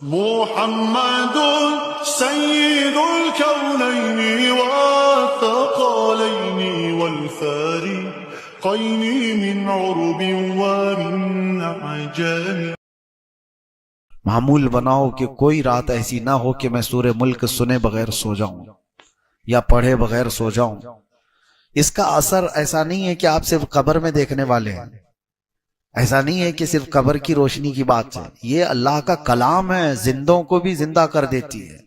محمد سيد الكونين والثقلين والفارقين من عرب ومن عجم۔ معمول بناؤ کہ کوئی رات ایسی نہ ہو کہ میں سورہ ملک سنے بغیر سو جاؤں یا پڑھے بغیر سو جاؤں۔ اس کا اثر ایسا نہیں ہے کہ آپ صرف قبر میں دیکھنے والے ہیں، ایسا نہیں ہے کہ صرف قبر کی روشنی کی بات ہے، یہ اللہ کا کلام ہے، زندوں کو بھی زندہ کر دیتی ہے۔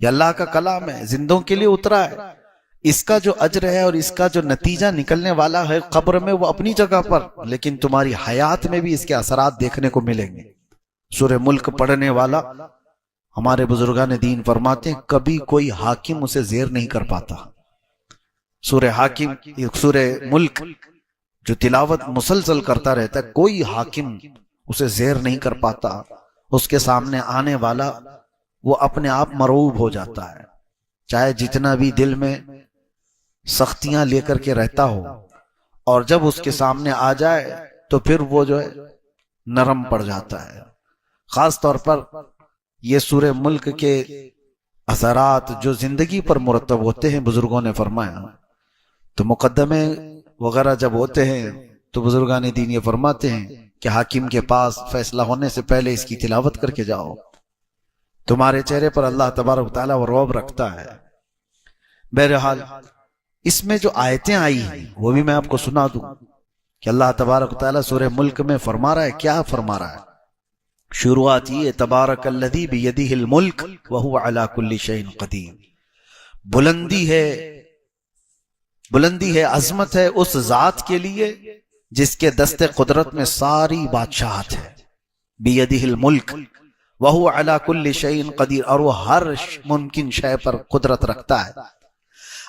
یہ اللہ کا کلام ہے، زندوں کے لیے اترا ہے۔ اس کا جو اجر ہے اور اس کا جو نتیجہ نکلنے والا ہے قبر میں وہ اپنی جگہ پر، لیکن تمہاری حیات میں بھی اس کے اثرات دیکھنے کو ملیں گے۔ سورہ ملک پڑھنے والا ہمارے بزرگان دین فرماتے ہیں کبھی کوئی حاکم اسے زیر نہیں کر پاتا۔ سورہ ملک جو تلاوت مسلسل کرتا رہتا ہے کوئی حاکم اسے زیر نہیں کر پاتا۔ اس کے سامنے آنے والا وہ اپنے آپ مرعوب ہو جاتا ہے، چاہے جتنا بھی دل میں سختیاں لے کر کے رہتا ہو، اور جب اس کے سامنے آ جائے تو پھر وہ جو ہے نرم پڑ جاتا ہے۔ خاص طور پر یہ سورہ ملک کے اثرات جو زندگی پر مرتب ہوتے ہیں، بزرگوں نے فرمایا تو مقدمے وغیرہ جب ہوتے ہیں تو بزرگان دین یہ فرماتے ہیں کہ حاکم کے پاس فیصلہ ہونے سے پہلے اس کی تلاوت کر کے جاؤ، تمہارے چہرے پر اللہ تبارک و تعالیٰ وہ رعب رکھتا ہے۔ بہرحال اس میں جو آیتیں آئی ہیں وہ بھی میں آپ کو سنا دوں کہ اللہ تبارک و تعالیٰ سورہ ملک میں فرما رہا ہے، کیا فرما رہا ہے۔ شروعات یہ تبارک الذی بیدہ الملک وہو علی کل شیء قدیر، بلندی ہے، عظمت ہے اس ذات کے لیے جس کے دست قدرت میں ساری بادشاہت ہے۔ بیدہ الملک وہو علی کل شیء قدیر، اور وہ ہر ممکن شے پر قدرت رکھتا ہے۔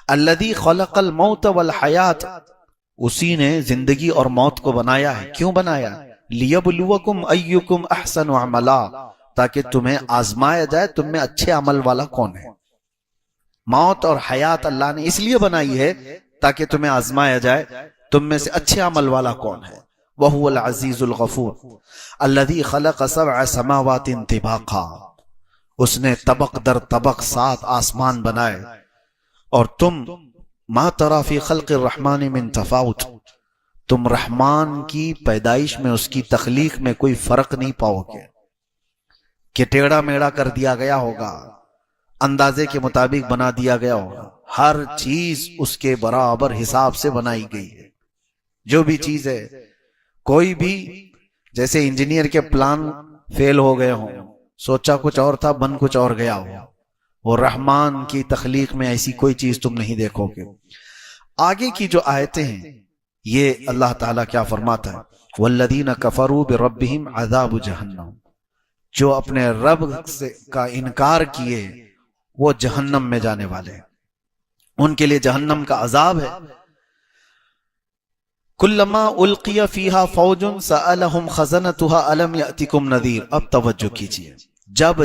الذی خلق الموت والحیات، اسی نے زندگی اور موت کو بنایا ہے۔ کیوں بنایا؟ لیبلوکم ایکم احسن عملا، تاکہ تمہیں آزمایا جائے تم میں اچھے عمل والا کون ہے۔ موت اور حیات اللہ نے اس لیے بنائی ہے تاکہ تمہیں آزمایا جائے تم میں سے اچھے عمل والا کون ہے۔ وہو العزیز الغفور الذی خلق سبع سماوات طباقا، اس نے طبق در طبق 7 آسمان بنائے، اور تم ما تری فی خلق الرحمن من تفاوت، تم رحمان کی پیدائش میں اس کی تخلیق میں کوئی فرق نہیں پاؤ گے کہ ٹیڑھا میڑھا کر دیا گیا ہوگا، اندازے کے مطابق بنا دیا گیا ہوگا۔ ہر چیز اس کے برابر حساب سے بنائی گئی ہے۔ جو بھی چیز ہے، کوئی بھی جیسے انجینئر کے پلان فیل ہو گئے ہوں، سوچا کچھ اور تھا بن کچھ اور گیا ہو، وہ رحمان کی تخلیق میں ایسی کوئی چیز تم نہیں دیکھو گے۔ آگے کی جو آیتیں ہیں یہ اللہ تعالیٰ کیا فرماتا ہے، والذین کفروا بربہم عذاب جہنم، جو اپنے رب کا انکار کیے وہ جہنم میں جانے والے ہیں، ان کے لیے جہنم کا عذاب ہے۔ کلما القی فیہا فوج سألہم خزنتها الم یأتکم نذیر۔ اب توجہ کیجئے، جب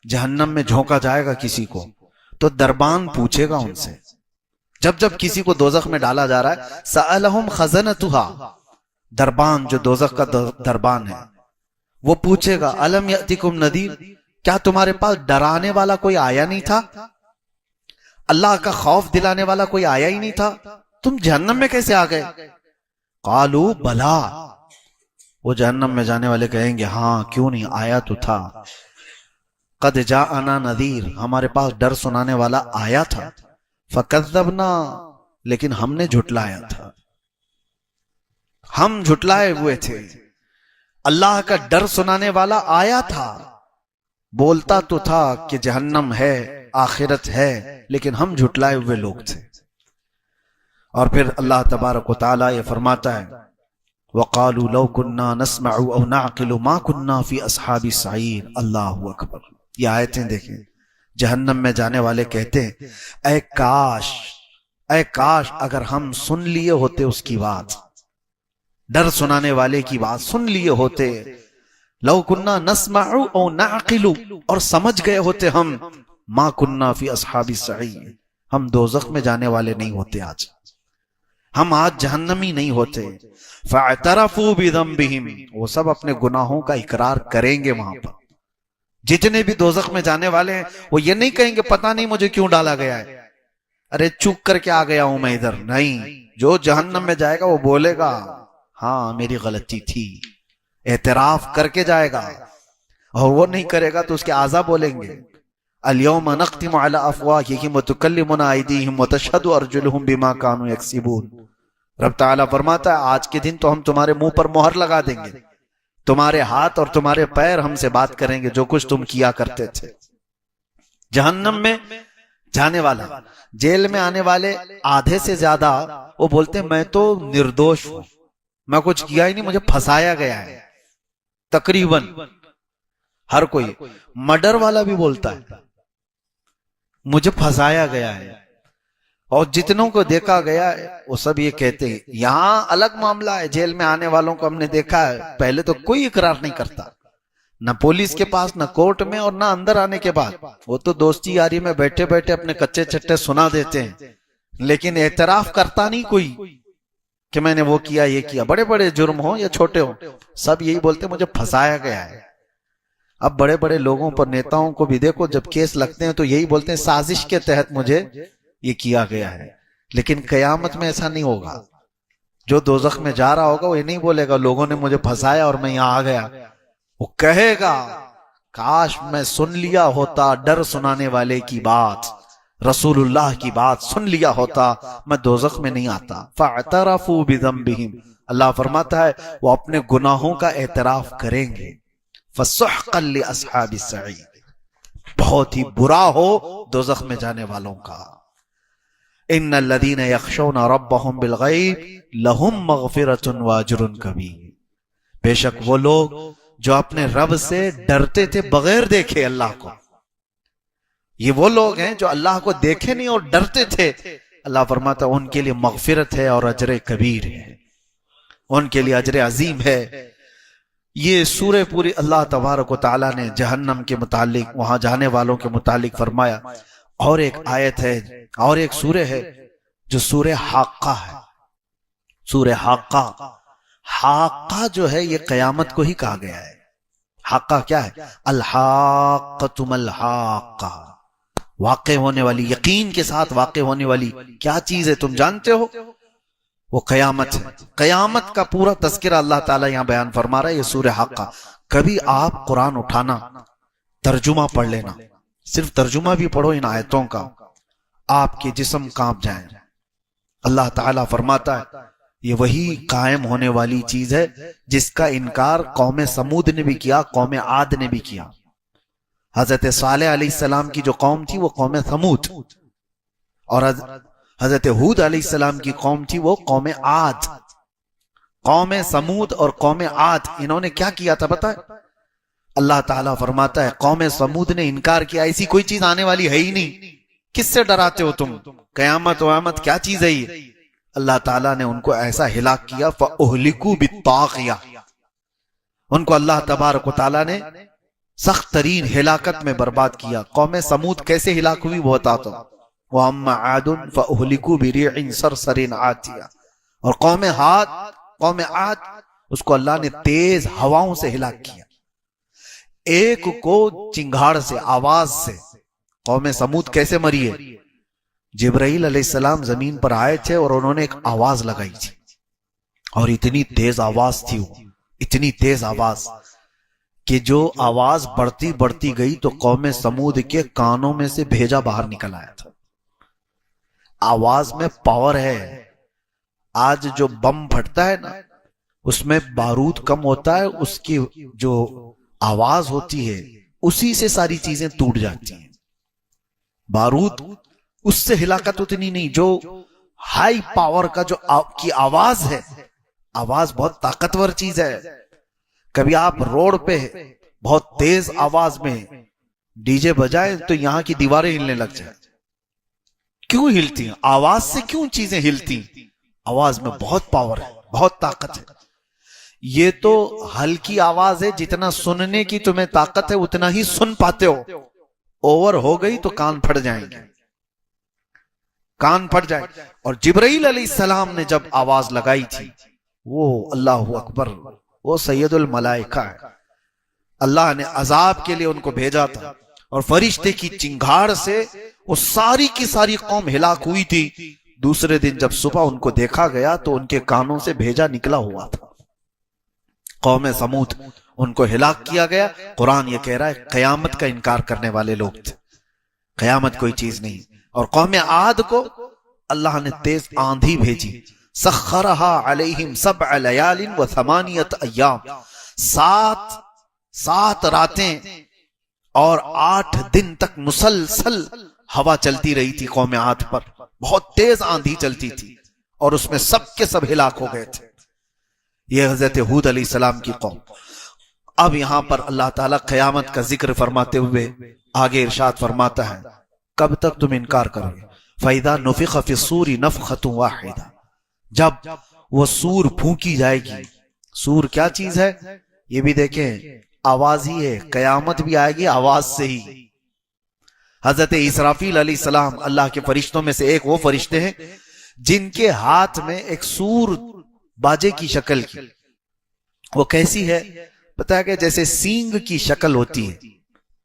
جہنم میں جھونکا جائے گا کسی کو تو دربان پوچھے گا ان سے، جب کسی کو دوزخ میں ڈالا جا رہا ہے، سألہم خزنتها، دربان جو دوزخ کا دربان ہے وہ پوچھے گا الم یأتکم نذیر، کیا تمہارے پاس ڈرانے والا کوئی آیا نہیں تھا، اللہ کا خوف دلانے والا کوئی آیا ہی نہیں تھا، تم جہنم میں کیسے آ گئے؟ قالوا بلا، وہ جہنم میں جانے والے کہیں گے ہاں کیوں نہیں، آیا تو تھا۔ قد جاءنا نذیر، ہمارے پاس ڈر سنانے والا آیا تھا، فکذبنا، لیکن ہم نے جھٹلایا تھا، ہم جھٹلائے ہوئے تھے۔ اللہ کا ڈر سنانے والا آیا تھا، بولتا تو تھا کہ جہنم ہے، آخرت ہے، لیکن ہم جھٹلائے ہوئے لوگ تھے۔ اور پھر اللہ تبارک و تعالیٰ یہ فرماتا ہے وَقَالُوا لَوْ كُنَّا نَسْمَعُ أَوْ نَعْقِلُ مَا كُنَّا فِي أَصْحَابِ السَّعِيرِ۔ اللہ اکبر، یہ آیتیں دیکھیں، جہنم میں جانے والے کہتے ہیں اے کاش اگر ہم سن لیے ہوتے اس کی بات، ڈر سنانے والے کی بات سن لیے ہوتے، لو کننا نسمع او نعقل، اور سمجھ گئے ہوتے ہم، ما کننا فی اصحاب السعیر، ہم دوزخ میں جانے والے نہیں ہوتے آج۔ ہم آج جہنمی نہیں ہوتے. فاعترفوا بذنبہم، وہ سب اپنے گناہوں کا اقرار کریں گے وہاں پر. جتنے بھی دوزخ میں جانے والے ہیں وہ یہ نہیں کہیں گے پتہ نہیں مجھے کیوں ڈالا گیا ہے، ارے چوک کر کے آ گیا ہوں میں ادھر. نہیں، جو جہنم میں جائے گا وہ بولے گا ہاں میری غلطی تھی، اعتراف کر کے جائے گا. اور وہ نہیں کرے گا تو اس کے اعضاء بولیں گے الیوم نختم علی افواہہم وتکلمنا ایدیہم وتشہد ارجلہم بما کانوا یکسبون. رب تعالیٰ فرماتا ہے آج کے دن تو ہم تمہارے منہ پر مہر لگا دیں گے، تمہارے ہاتھ اور تمہارے پیر ہم سے بات کریں گے جو کچھ تم کیا کرتے تھے. جہنم میں جانے والا، جیل میں آنے والے آدھے سے زیادہ وہ بولتے ہیں میں تو نردوش ہوں، میں کچھ کیا ہی نہیں، مجھے پھنسایا گیا ہے. تقریباً ہر کوئی، مرڈر والا بھی بولتا ہے مجھے پھنسایا گیا ہے. اور جتنوں کو دیکھا گیا ہے وہ سب یہ کہتے ہیں. یہاں الگ معاملہ ہے، جیل میں آنے والوں کو ہم نے دیکھا ہے پہلے تو کوئی اقرار نہیں کرتا، نہ پولیس کے پاس نہ کورٹ میں اور نہ اندر آنے کے بعد. وہ تو دوستی یاری میں بیٹھے بیٹھے اپنے کچے چٹے سنا دیتے ہیں، لیکن اعتراف کرتا نہیں کوئی کہ میں نے وہ کیا یہ کیا. بڑے بڑے جرم ہوں یا چھوٹے ہوں سب یہی بولتے مجھے پھنسایا گیا ہے. اب بڑے بڑے لوگوں پر، نیتاؤں کو بھی دیکھو جب کیس لگتے ہیں تو یہی بولتے ہیں سازش کے تحت مجھے یہ کیا گیا ہے. لیکن قیامت میں ایسا نہیں ہوگا. جو دوزخ میں جا رہا ہوگا وہ یہ نہیں بولے گا لوگوں نے مجھے پھنسایا اور میں یہاں آ گیا، وہ کہے گا کاش میں سن لیا ہوتا ڈر سنانے والے کی بات، رسول اللہ کی بات سن لیا ہوتا، میں دوزخ میں نہیں آتا. فاعترفوا بذنبہم، اللہ فرماتا ہے وہ اپنے گناہوں کا اعتراف کریں گے. فسحقا لاصحاب السعیر، بہت ہی برا ہو دوزخ میں جانے والوں کا. ان الذین یخشون ربهم بالغیب لہم مغفرۃ واجر کبیر، بے شک وہ لوگ جو اپنے رب سے ڈرتے تھے بغیر دیکھے اللہ کو. یہ وہ لوگ ہیں جو اللہ کو دیکھے نہیں اور ڈرتے تھے. اللہ فرماتا ان کے لیے مغفرت ہے اور اجر کبیر ہے، ان کے لیے اجر عظیم ہے. یہ سورہ پوری اللہ تبارک و تعالیٰ نے جہنم کے متعلق، وہاں جانے والوں کے متعلق فرمایا. اور ایک آیت ہے اور ایک سورہ ہے جو سورہ حاقہ ہے. سورہ حاقہ، حاقہ جو ہے یہ قیامت کو ہی کہا گیا ہے. حاقہ کیا ہے؟ الحاقۃ ما الحاقہ، واقع ہونے والی، یقین کے ساتھ واقع ہونے والی کیا چیز ہے تم جانتے ہو؟ وہ قیامت ہے. قیامت کا پورا تذکرہ اللہ تعالیٰ یہاں بیان فرما رہا ہے. یہ سورہ حاقہ. کبھی آپ قرآن اٹھانا، ترجمہ پڑھ لینا، صرف ترجمہ بھی پڑھو ان آیتوں کا، آپ کے جسم کانپ جائیں. اللہ تعالیٰ فرماتا ہے یہ وہی قائم ہونے والی چیز ہے جس کا انکار قوم سمود نے بھی کیا، قوم عاد نے بھی کیا. حضرت صالح علیہ السلام کی جو قوم تھی وہ قوم سمود، اور حضرت ہود علیہ السلام کی قوم تھی وہ قوم عاد. قوم سمود اور قوم عاد انہوں نے کیا کیا تھا پتہ ہے؟ اللہ تعالیٰ فرماتا ہے قوم سمود نے انکار کیا، ایسی کوئی چیز آنے والی ہے ہی نہیں، کس سے ڈراتے ہو تم؟ قیامت وامت کیا چیز ہے یہ؟ اللہ تعالیٰ نے ان کو ایسا ہلاک کیا، فَأُهْلِكُوا بِالطَّاغِيَةِ، ان کو اللہ تبارک و تعالیٰ نے سخت ترین ہلاکت میں برباد کیا. قوم سمود کیسے ہلاک ہوئی وہ بتاتا ہوں. وَأَمَّا عَادٌ فَأُهْلِكُوا بِرِيحٍ صَرْصَرٍ عَاتِيَةٍ، اور قوم عاد اس کو اللہ نے تیز ہواؤں سے ہلاک کیا، ایک کو چنگھاڑ سے، آواز سے. قوم سمود کیسے مری ہے؟ جبرائیل علیہ السلام زمین پر آئے تھے اور انہوں نے ایک آواز لگائی تھی، اور اتنی تیز آواز تھی وہ، اتنی تیز آواز کہ جو آواز بڑھتی گئی تو قوم سمود کے کانوں میں سے بھیجا باہر نکل آیا تھا. آواز میں پاور ہے. آج جو بم پھٹتا ہے نا اس میں بارود کم ہوتا ہے، اس کی جو آواز ہوتی ہے اسی سے ساری چیزیں ٹوٹ جاتی ہیں. بارود اس سے ہلاکت اتنی نہیں، جو ہائی پاور کا جو کی آواز ہے، آواز بہت طاقتور چیز ہے. کبھی آپ روڈ پہ بہت تیز آواز میں ڈی جے بجائیں تو یہاں کی دیواریں ہلنے لگ جائیں. کیوں ہلتی ہیں؟ آواز سے کیوں چیزیں ہلتی؟ آواز میں بہت پاور ہے، بہت طاقت ہے. یہ تو ہلکی آواز ہے، جتنا سننے کی تمہیں طاقت ہے اتنا ہی سن پاتے ہو. اوور ہو گئی تو کان پھٹ جائیں گے. کان پھٹ جائے. اور جبرائیل علیہ السلام نے جب آواز لگائی تھی، وہ اللہ اکبر، وہ سید الملائکہ ہے، اللہ نے عذاب کے لیے ان کو بھیجا تھا، اور فرشتے کی چنگھاڑ سے وہ ساری کی ساری قوم ہلاک ہوئی تھی. دوسرے دن جب صبح ان کو دیکھا گیا تو ان کے کانوں سے بھیجا نکلا ہوا تھا. قوم سمود، ان کو ہلاک کیا گیا. قرآن یہ کہہ رہا ہے قیامت کا انکار کرنے والے لوگ تھے، قیامت کوئی چیز نہیں. اور قوم عاد کو اللہ نے تیز آندھی بھیجی، سخرها علیہم 7 لیال و 8 ایام، 7 راتیں اور 8 دن تک مسلسل ہوا چلتی رہی تھی قوم عاد پر. بہت تیز آندھی چلتی تھی اور اس میں سب کے سب ہلاک ہو گئے تھے. یہ حضرت ہود علیہ السلام کی قوم. اب یہاں پر اللہ تعالیٰ قیامت کا ذکر فرماتے ہوئے آگے ارشاد فرماتا ہے کب تک تم انکار کرو گے؟ فَإِذَا نُفِخَ فِي الصُّورِ نَفْخَةٌ وَاحِدَةٌ، جب وہ سور پھونکی جائے گی. سور کیا چیز ہے؟ یہ بھی دیکھیں آواز ہی ہے، قیامت بھی آئے گی آواز سے ہی. حضرت اسرافیل علیہ السلام اللہ کے فرشتوں میں سے ایک وہ فرشتے ہیں جن کے ہاتھ میں ایک سور باجے کی شکل کی. وہ کیسی ہے پتہ ہے کہ جیسے سینگ کی شکل ہوتی ہے،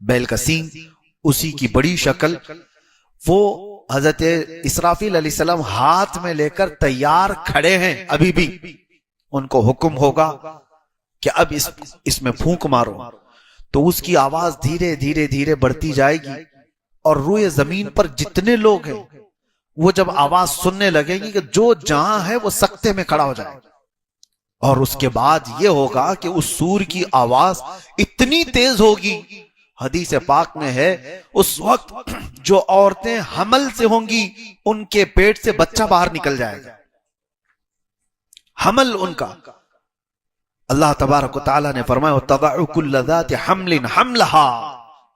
بیل کا سینگ، اسی کی بڑی شکل. وہ حضرت اسرافیل علیہ السلام ہاتھ میں لے کر تیار کھڑے ہیں. ابھی بھی ان کو حکم ہوگا کہ اب اس میں پھونک مارو، تو اس کی آواز دھیرے دھیرے دھیرے بڑھتی جائے گی، اور روئے زمین پر جتنے لوگ ہیں وہ جب آواز سننے لگے گی کہ جو جہاں ہے وہ سکتے میں کھڑا ہو جائے. اور اس کے بعد یہ ہوگا کہ اس سور کی آواز اتنی تیز ہوگی، حدیث پاک میں ہے اس وقت جو عورتیں حمل سے ہوں گی ان کے پیٹ سے بچہ باہر نکل جائے گا. حمل ان کا. اللہ تبارک و تعالیٰ نے فرمایا وَتَضَعُ كُلَّ ذَاتِ حَمْلٍ حَمْلَهَا،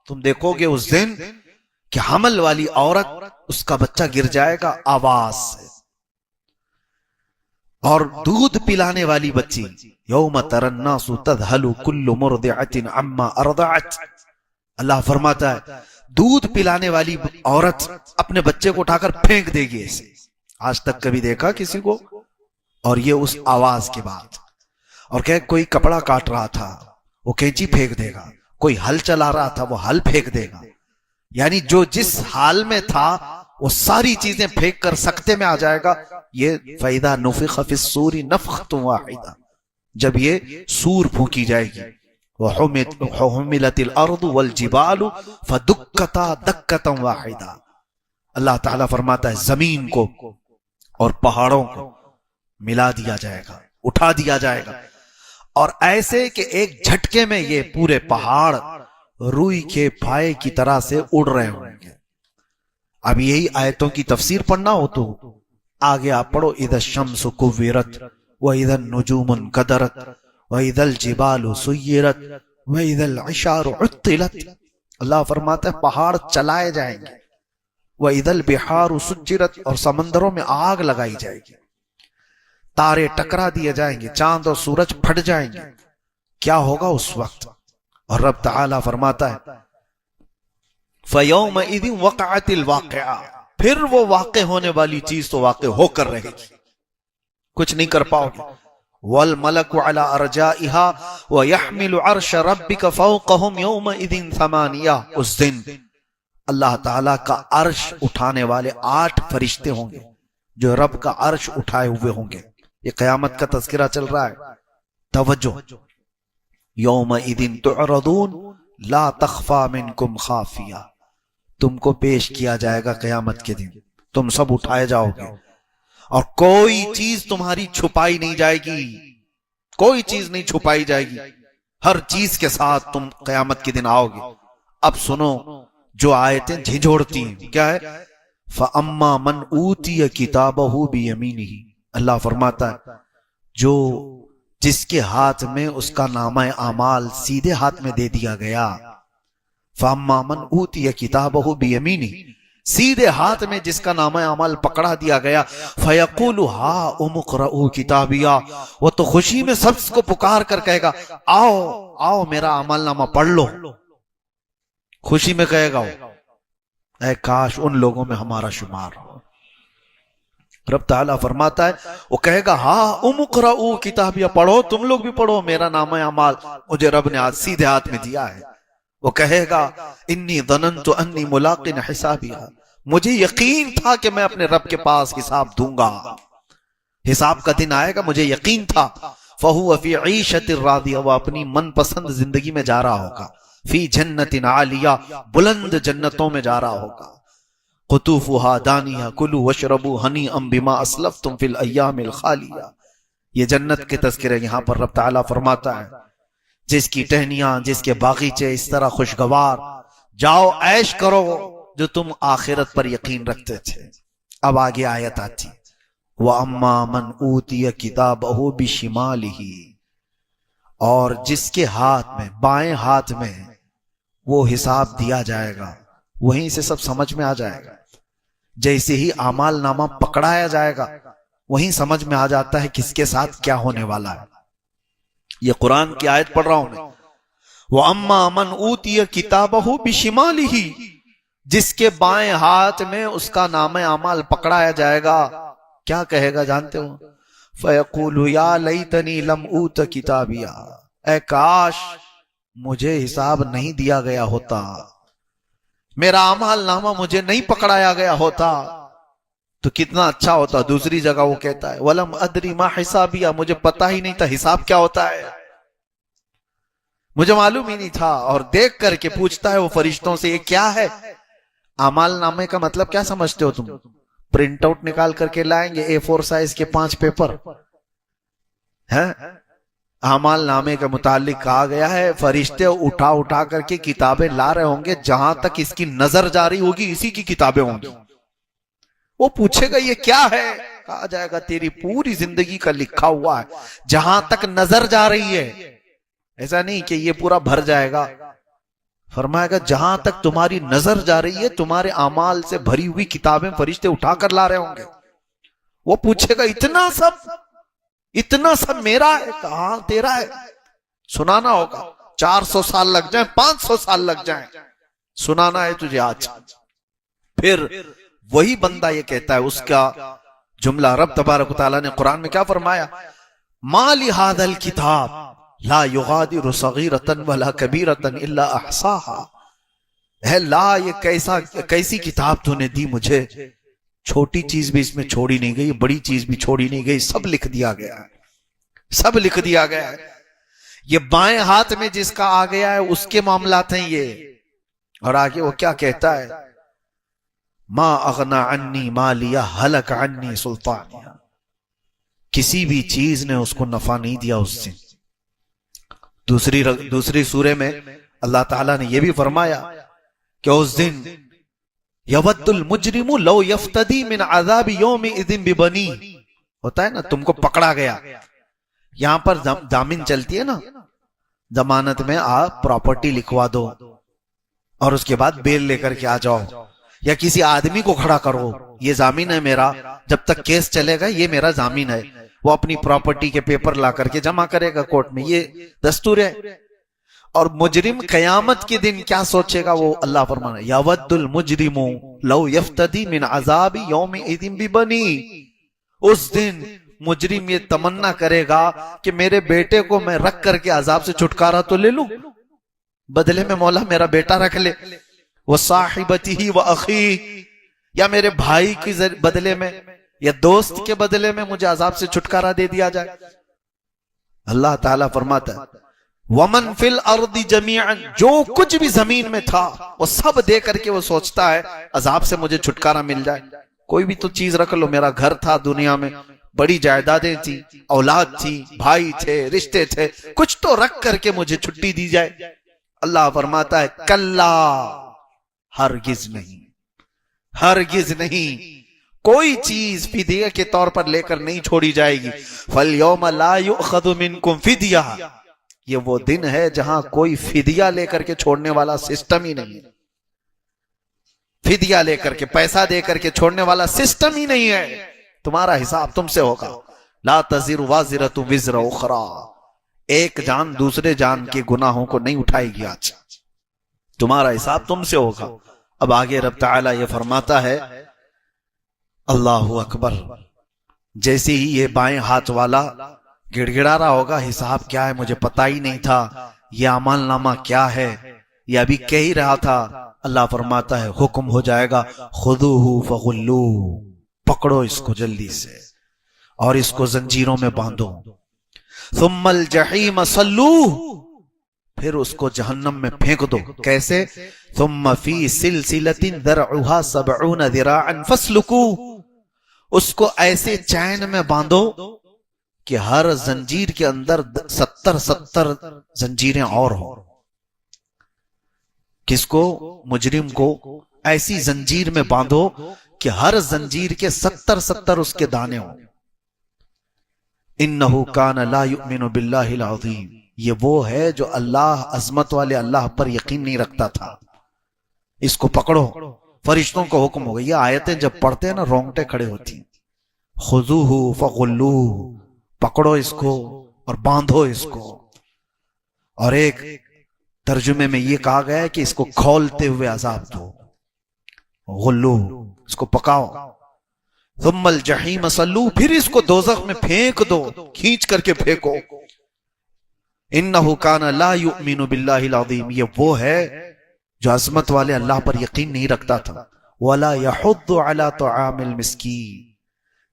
تم دیکھو گے اس دن کہ حمل والی عورت اس کا بچہ گر جائے گا آواز سے. اور دودھ پلانے والی بچی یوم تری الناس تذہل کل مرضعۃ عما ارضعت، اللہ فرماتا ہے دودھ پلانے والی عورت اپنے بچے کو اٹھا کر پھینک دے گی ایسے. آج تک کبھی دیکھا کسی کو؟ اور یہ اس آواز کے بعد. اور کہ کوئی کپڑا کاٹ رہا تھا وہ کینچی پھینک دے گا، کوئی ہل چلا رہا تھا وہ ہل پھینک دے گا. یعنی جو جس حال میں تھا وہ ساری چیزیں پھینک کر سکتے میں آ جائے گا. یہ فَإِذَا نُفِخَ فِي الصُّورِ نَفْخَةٌ وَاحِدَةٌ، جب یہ سور پھونکی جائے گی. وَحُمِلَتِ الْأَرْضُ وَالْجِبَالُ فَدُكَّتَا دَكَّةً وَاحِدَةً، اللہ تعالیٰ فرماتا ہے زمین کو اور پہاڑوں کو ملا دیا جائے گا، اٹھا دیا جائے گا، اور ایسے کہ ایک جھٹکے میں یہ پورے پہاڑ روئی کے پھائے کی طرح سے اڑ رہے ہوں گے. اب یہی آیتوں کی تفسیر پڑھنا ہو تو آگے آپ پڑھو اذا الشمس کورت واذا النجوم انکدرت واذا الجبال سیرت واذا العشار عطلت. اللہ فرماتا ہے پہاڑ چلائے جائیں گے، واذا البحار سجرت، اور سمندروں میں آگ لگائی جائے گی، تارے ٹکرا دیے جائیں گے، چاند اور سورج پھٹ جائیں گے. کیا ہوگا اس وقت؟ اور رب تعالیٰ فرماتا ہے فَيَوْمَئِذٍ وَقَعَتِ الْوَاقِعَةُ، پھر وہ واقع ہونے والی چیز تو واقع ہو کر رہے گی، کچھ نہیں کر پاؤ گے. وَالْمَلَكُ عَلَىٰ أَرْجَائِهَا وَيَحْمِلُ عَرْشَ رَبِّكَ فَوْقَهُمْ يَوْمَئِذٍ ثَمَانِيَةٌ، اس دن اللہ تعالیٰ کا عرش اٹھانے والے 8 فرشتے ہوں گے جو رب کا عرش اٹھائے ہوئے ہوں گے. یہ قیامت کا تذکرہ چل رہا ہے. توجہ، یومئذ تعرضون لا تخفى منکم خافیہ، تم کو پیش کیا جائے گا قیامت کے دن، تم سب اٹھائے جاؤ گے اور کوئی چیز تمہاری چھپائی نہیں جائے گی، کوئی چیز نہیں چھپائی جائے گی، ہر چیز کے ساتھ تم قیامت کے دن آؤ گے. اب سنو جو آیتیں جھنجھوڑتی ہیں کیا ہے؟ فَأَمَّا مَنْ أُوتِيَ كِتَابَهُ بِيَمِينِهِ، اللہ فرماتا ہے جو جس کے ہاتھ میں اس کا نامہ اعمال سیدھے ہاتھ میں دے دیا گیا. فَأَمَّا مَنْ أُوتِيَ كِتَابَهُ بِيَمِينِهِ، سیدھے ہاتھ میں جس کا نامہ اعمال پکڑا دیا گیا. فَيَقُولُ هَاؤُمُ اقْرَءُوا كِتَابِيَهْ، وہ تو خوشی میں سب کو پکار کر کہے گا آؤ آؤ میرا عمل نامہ پڑھ لو. خوشی میں کہے گا. اے کاش ان لوگوں میں ہمارا شمار ہو. رب تعالیٰ فرماتا ہے وہ کہے گا ہاں اقرؤ کتابیہ، پڑھو تم لوگ بھی پڑھو میرا نامہ اعمال مجھے رب نے آج سیدھے ہاتھ میں دیا ہے۔ وہ کہے گا انی ظننت انی ملاق حسابیہ، مجھے یقین تھا کہ میں اپنے رب کے پاس حساب دوں گا، حساب کا دن آئے گا، مجھے یقین تھا۔ فہو فی عیشۃ راضیہ، وہ اپنی من پسند زندگی میں جا رہا ہوگا، فی جنت عالیہ، بلند جنتوں میں جا رہا ہوگا، قطوفها دانیہ کلوا واشربوا ہنیئا بما اسلفتم فی الایام الخالیہ۔ یہ جنت کے تذکرے یہاں پر رب تعالیٰ فرماتا ہے جس کی ٹہنیاں، جس کے باغیچے اس طرح خوشگوار، جاؤ عیش کرو جو تم آخرت پر یقین رکھتے تھے۔ اب آگے آیت آتی وَأَمَّا مَنْ أُوتِيَ كِتَابَهُ بِشِمَالِهِ، اور جس کے ہاتھ میں، بائیں ہاتھ میں وہ حساب دیا جائے گا، وہیں سے سب سمجھ میں آ جائے گا۔ جیسے ہی اعمال نامہ پکڑایا جائے گا وہیں سمجھ میں آ جاتا ہے کس کے ساتھ کیا ہونے والا ہے۔ یہ قرآن کی آیت پڑھ رہا ہوں میں، وَأَمَّا مَنْ أُوتِيَ كِتَابَهُ بِشِمَالِهِ، جس کے بائیں ہاتھ میں اس کا نامہ اعمال پکڑایا جائے گا، کیا کہے گا جانتے ہو؟ فَيَقُولُ يَا لَيْتَنِي لَمْ أُوتَ كِتَابِيَا، اے کاش مجھے حساب نہیں دیا گیا ہوتا، میرا اعمال نامہ مجھے نہیں پکڑایا گیا ہوتا تو کتنا اچھا ہوتا۔ دوسری جگہ وہ کہتا ہے وَلَمْ أَدْرِ مَا حِسَابِيَا، مجھے پتہ ہی نہیں تھا حساب کیا ہوتا ہے، مجھے معلوم ہی نہیں تھا۔ اور دیکھ کر کے پوچھتا ہے وہ فرشتوں سے یہ کیا ہے؟ اعمال نامے کا مطلب کیا سمجھتے ہو تم؟ پرنٹ آؤٹ نکال کر کے لائیں گے A4 سائز کے 5 پیپر ہے؟ اعمال نامے کے متعلق کہا گیا ہے فرشتے اٹھا اٹھا کر کے کتابیں لا رہے ہوں گے، جہاں تک اس کی نظر جاری ہوگی اسی کی کتابیں ہوں گی۔ وہ پوچھے گا یہ کیا ہے؟ کہا جائے گا تیری پوری زندگی کا لکھا ہوا ہے، جہاں تک نظر جا رہی ہے، ایسا نہیں کہ یہ پورا بھر جائے گا، فرمائے گا جہاں تک تمہاری نظر جا رہی ہے تمہارے اعمال سے بھری ہوئی کتابیں فرشتے اٹھا کر لا رہے ہوں گے۔ وہ پوچھے گا اتنا سب میرا ہے؟ کہاں تیرا ہے؟ سنانا ہوگا، 400 سال لگ جائیں، 500 سال لگ جائیں، سنانا ہے تجھے آج۔ پھر وہی بندہ یہ کہتا ہے، اس کا جملہ رب تبارک و تعالیٰ نے قرآن میں کیا فرمایا؟ مَا لِهَذَا الْكِتَابِ لَا يُغَادِرُ صَغِيرَةً وَلَا كَبِيرَةً إِلَّا أَحْصَاهَا، اے لا یہ کیسی کتاب تو نے دی مجھے، چھوٹی چیز بھی اس میں چھوڑی نہیں گئی، بڑی چیز بھی چھوڑی نہیں گئی، سب لکھ دیا گیا ہے، سب لکھ دیا گیا ہے۔ یہ بائیں ہاتھ میں جس کا آ گیا ہے اس کے معاملات ہیں یہ۔ اور آگے وہ کیا کہتا ہے؟ ما اغنا عنی مالیہ ہلک عنی سلطانیہ، کسی بھی چیز نے اس کو نفع نہیں دیا اس سے۔ دوسری سورے میں اللہ تعالیٰ نے یہ بھی فرمایا کہ اس دن یود المجرم لو یفتدی من عذاب یومئذ ببنی، ہوتا ہے نا تم کو پکڑا گیا، یہاں پر ضامن چلتی ہے نا، ضمانت میں آپ پراپرٹی لکھوا دو اور اس کے بعد بیل لے کر کے آ جاؤ، یا کسی آدمی کو کھڑا کرو، یہ ضامن ہے میرا، جب تک کیس چلے گا یہ میرا ضامن ہے، وہ اپنی پراپرٹی کے پیپر لا کر کے جمع کرے گا کورٹ میں، یہ دستور ہے۔ اور مجرم قیامت کے دن کیا سوچے گا؟ وہ اللہ فرمانا یود المجرم لو یفتدی من عذاب یومئذ ببنی، اس دن مجرم یہ تمنا کرے گا کہ میرے بیٹے کو میں رکھ کر کے عذاب سے چھٹکارا تو لے لوں، بدلے میں مولا میرا بیٹا رکھ لے، وصاحبتہ واخیہ، یا میرے بھائی کی بدلے میں یا دوست کے بدلے میں مجھے عذاب سے چھٹکارا دے دیا جائے۔ اللہ تعالیٰ فرماتا ہے وَمَن فِي الْأَرْضِ جَمِيعًا، جو کچھ بھی زمین میں تھا وہ سب دے کر کے وہ سوچتا ہے عذاب سے مجھے چھٹکارا مل جائے۔ کوئی بھی تو چیز رکھ لو، میرا گھر تھا دنیا میں، بڑی جائیدادیں تھی، اولاد تھی، بھائی تھے، رشتے تھے، کچھ تو رکھ کر کے مجھے چھٹی دی جائے۔ اللہ فرماتا ہے کلا، ہرگز نہیں، ہرگز نہیں، کوئی چیز فدیہ کے طور پر لے کر نہیں چھوڑی جائے گی۔ فَالْيَوْمَ لَا يُؤْخَذُ مِنْكُمْ فِدْيَةٌ، یہ وہ دن ہے جہاں کوئی فدیہ لے کر کے چھوڑنے والا سسٹم ہی نہیں ہے، فدیہ لے کر کے پیسہ دے کر کے چھوڑنے والا سسٹم ہی نہیں ہے، تمہارا حساب تم سے ہوگا۔ لا تزر وازرۃ وزر اخرى، ایک جان دوسرے جان کے گناہوں کو نہیں اٹھائے گی، آج تمہارا حساب تم سے ہوگا۔ اب آگے رب تعالیٰ یہ فرماتا ہے اللہ اکبر، جیسے ہی یہ بائیں ہاتھ والا گڑ گڑا رہا ہوگا حساب کیا ہے مجھے پتا ہی نہیں تھا، یہ اعمال نامہ کیا ہے، یہ ابھی کہہ ہی رہا تھا، اللہ فرماتا ہے حکم ہو جائے گا خذوہ فغلوہ، پکڑو اس کو جلدی سے اور اس کو زنجیروں میں باندھو، ثم الجحیم صلوہ، پھر اس کو جہنم میں پھینک دو، کیسے؟ ثم فی سلسلۃ ذرعها 70 ذراعا فاسلکوہ، اس کو ایسے چین میں باندھو کہ ہر زنجیر کے اندر 70 زنجیریں اور ہوں۔ کس کو؟ مجرم کو ایسی زنجیر میں باندھو کہ ہر زنجیر کے 70 اس کے دانے ہوں۔ انہ کان لا یؤمن باللہ العظیم، یہ وہ ہے جو اللہ، عظمت والے اللہ پر یقین نہیں رکھتا تھا۔ اس کو پکڑو، فرشتوں کو حکم ہو گیا۔ یہ آیتیں جب پڑھتے ہیں نا رونگٹے کھڑے ہوتی ہیں۔ خذوہ فغلوہ، پکڑو اس کو اور باندھو اس کو۔ اور ایک ترجمے میں یہ کہا گیا ہے کہ اس کو کھولتے ہوئے عذاب دو، غلو، اس کو پکاؤ۔ ثم الجحیم صلوہ، پھر اس کو دوزخ میں پھینک دو، کھینچ کر کے پھینکو۔ انہ کان لا یؤمن باللہ العظیم، یہ وہ ہے جو عظمت والے اللہ پر یقین نہیں رکھتا تھا۔ ولا یحض علی طعام المسکین،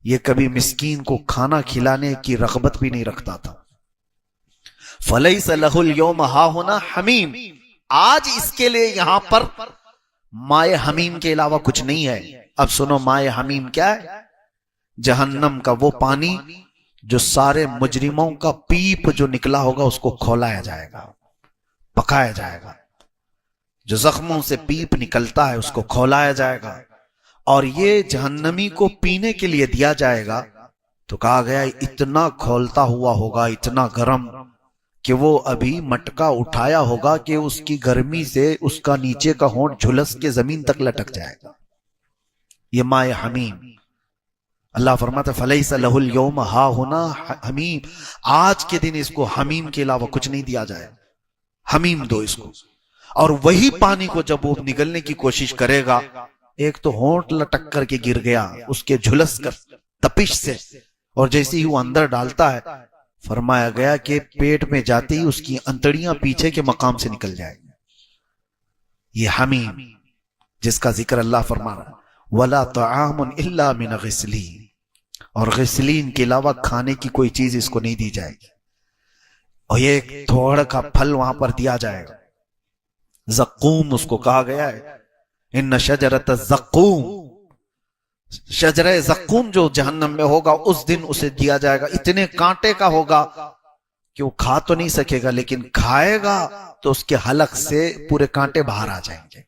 یہ کبھی مسکین کو کھانا کھلانے کی رغبت بھی نہیں رکھتا تھا۔ فلیس لہ اليوم ہاہنا حمیم، آج اس کے لیے یہاں پر مائے حمیم کے علاوہ کچھ نہیں ہے۔ اب سنو مائے حمیم کیا ہے؟ جہنم کا وہ پانی جو سارے مجرموں کا پیپ جو نکلا ہوگا اس کو کھولایا جائے گا، پکایا جائے گا۔ جو زخموں سے پیپ نکلتا ہے اس کو کھولایا جائے گا، اور یہ جہنمی کو پینے کے لیے دیا جائے گا۔ تو کہا گیا اتنا کھولتا ہوا ہوگا، اتنا گرم کہ وہ ابھی مٹکا اٹھایا ہوگا کہ اس کی گرمی سے اس کا نیچے کا ہونٹ جھلس کے زمین تک لٹک جائے گا۔ یہ مائے حمیم۔ اللہ فرماتا ہے فلیس لہ اليوم ہاہنا حمیم، آج کے دن اس کو حمیم کے علاوہ کچھ نہیں دیا جائے، حمیم دو اس کو۔ اور وہی پانی کو جب وہ نگلنے کی کوشش کرے گا، ایک تو ہونٹ لٹک کر کے گر گیا اس کے جھلس کر تپش سے، اور جیسے ہی وہ اندر ڈالتا ہے فرمایا گیا کہ پیٹ میں جاتے ہی اس کی انتڑیاں پیچھے کے مقام سے نکل جائیں گی۔ یہ حمیم جس کا ذکر اللہ فرما رہا ہے۔ وَلَا طَعَامٌ إِلَّا مِنَ غِسْلِينَ، اور غسلین کے علاوہ کھانے کی کوئی چیز اس کو نہیں دی جائے گی۔ اور یہ ایک تھوڑا کا پھل وہاں پر دیا جائے گا، زقوم اس کو کہا گیا ہے۔ ان شجرۃ الزقوم، شجرہ زقوم جو جہنم میں ہوگا اس دن اسے دیا جائے گا، اتنے کانٹے کا ہوگا کہ وہ کھا تو نہیں سکے گا، لیکن کھائے گا تو اس کے حلق سے پورے کانٹے باہر آ جائیں گے۔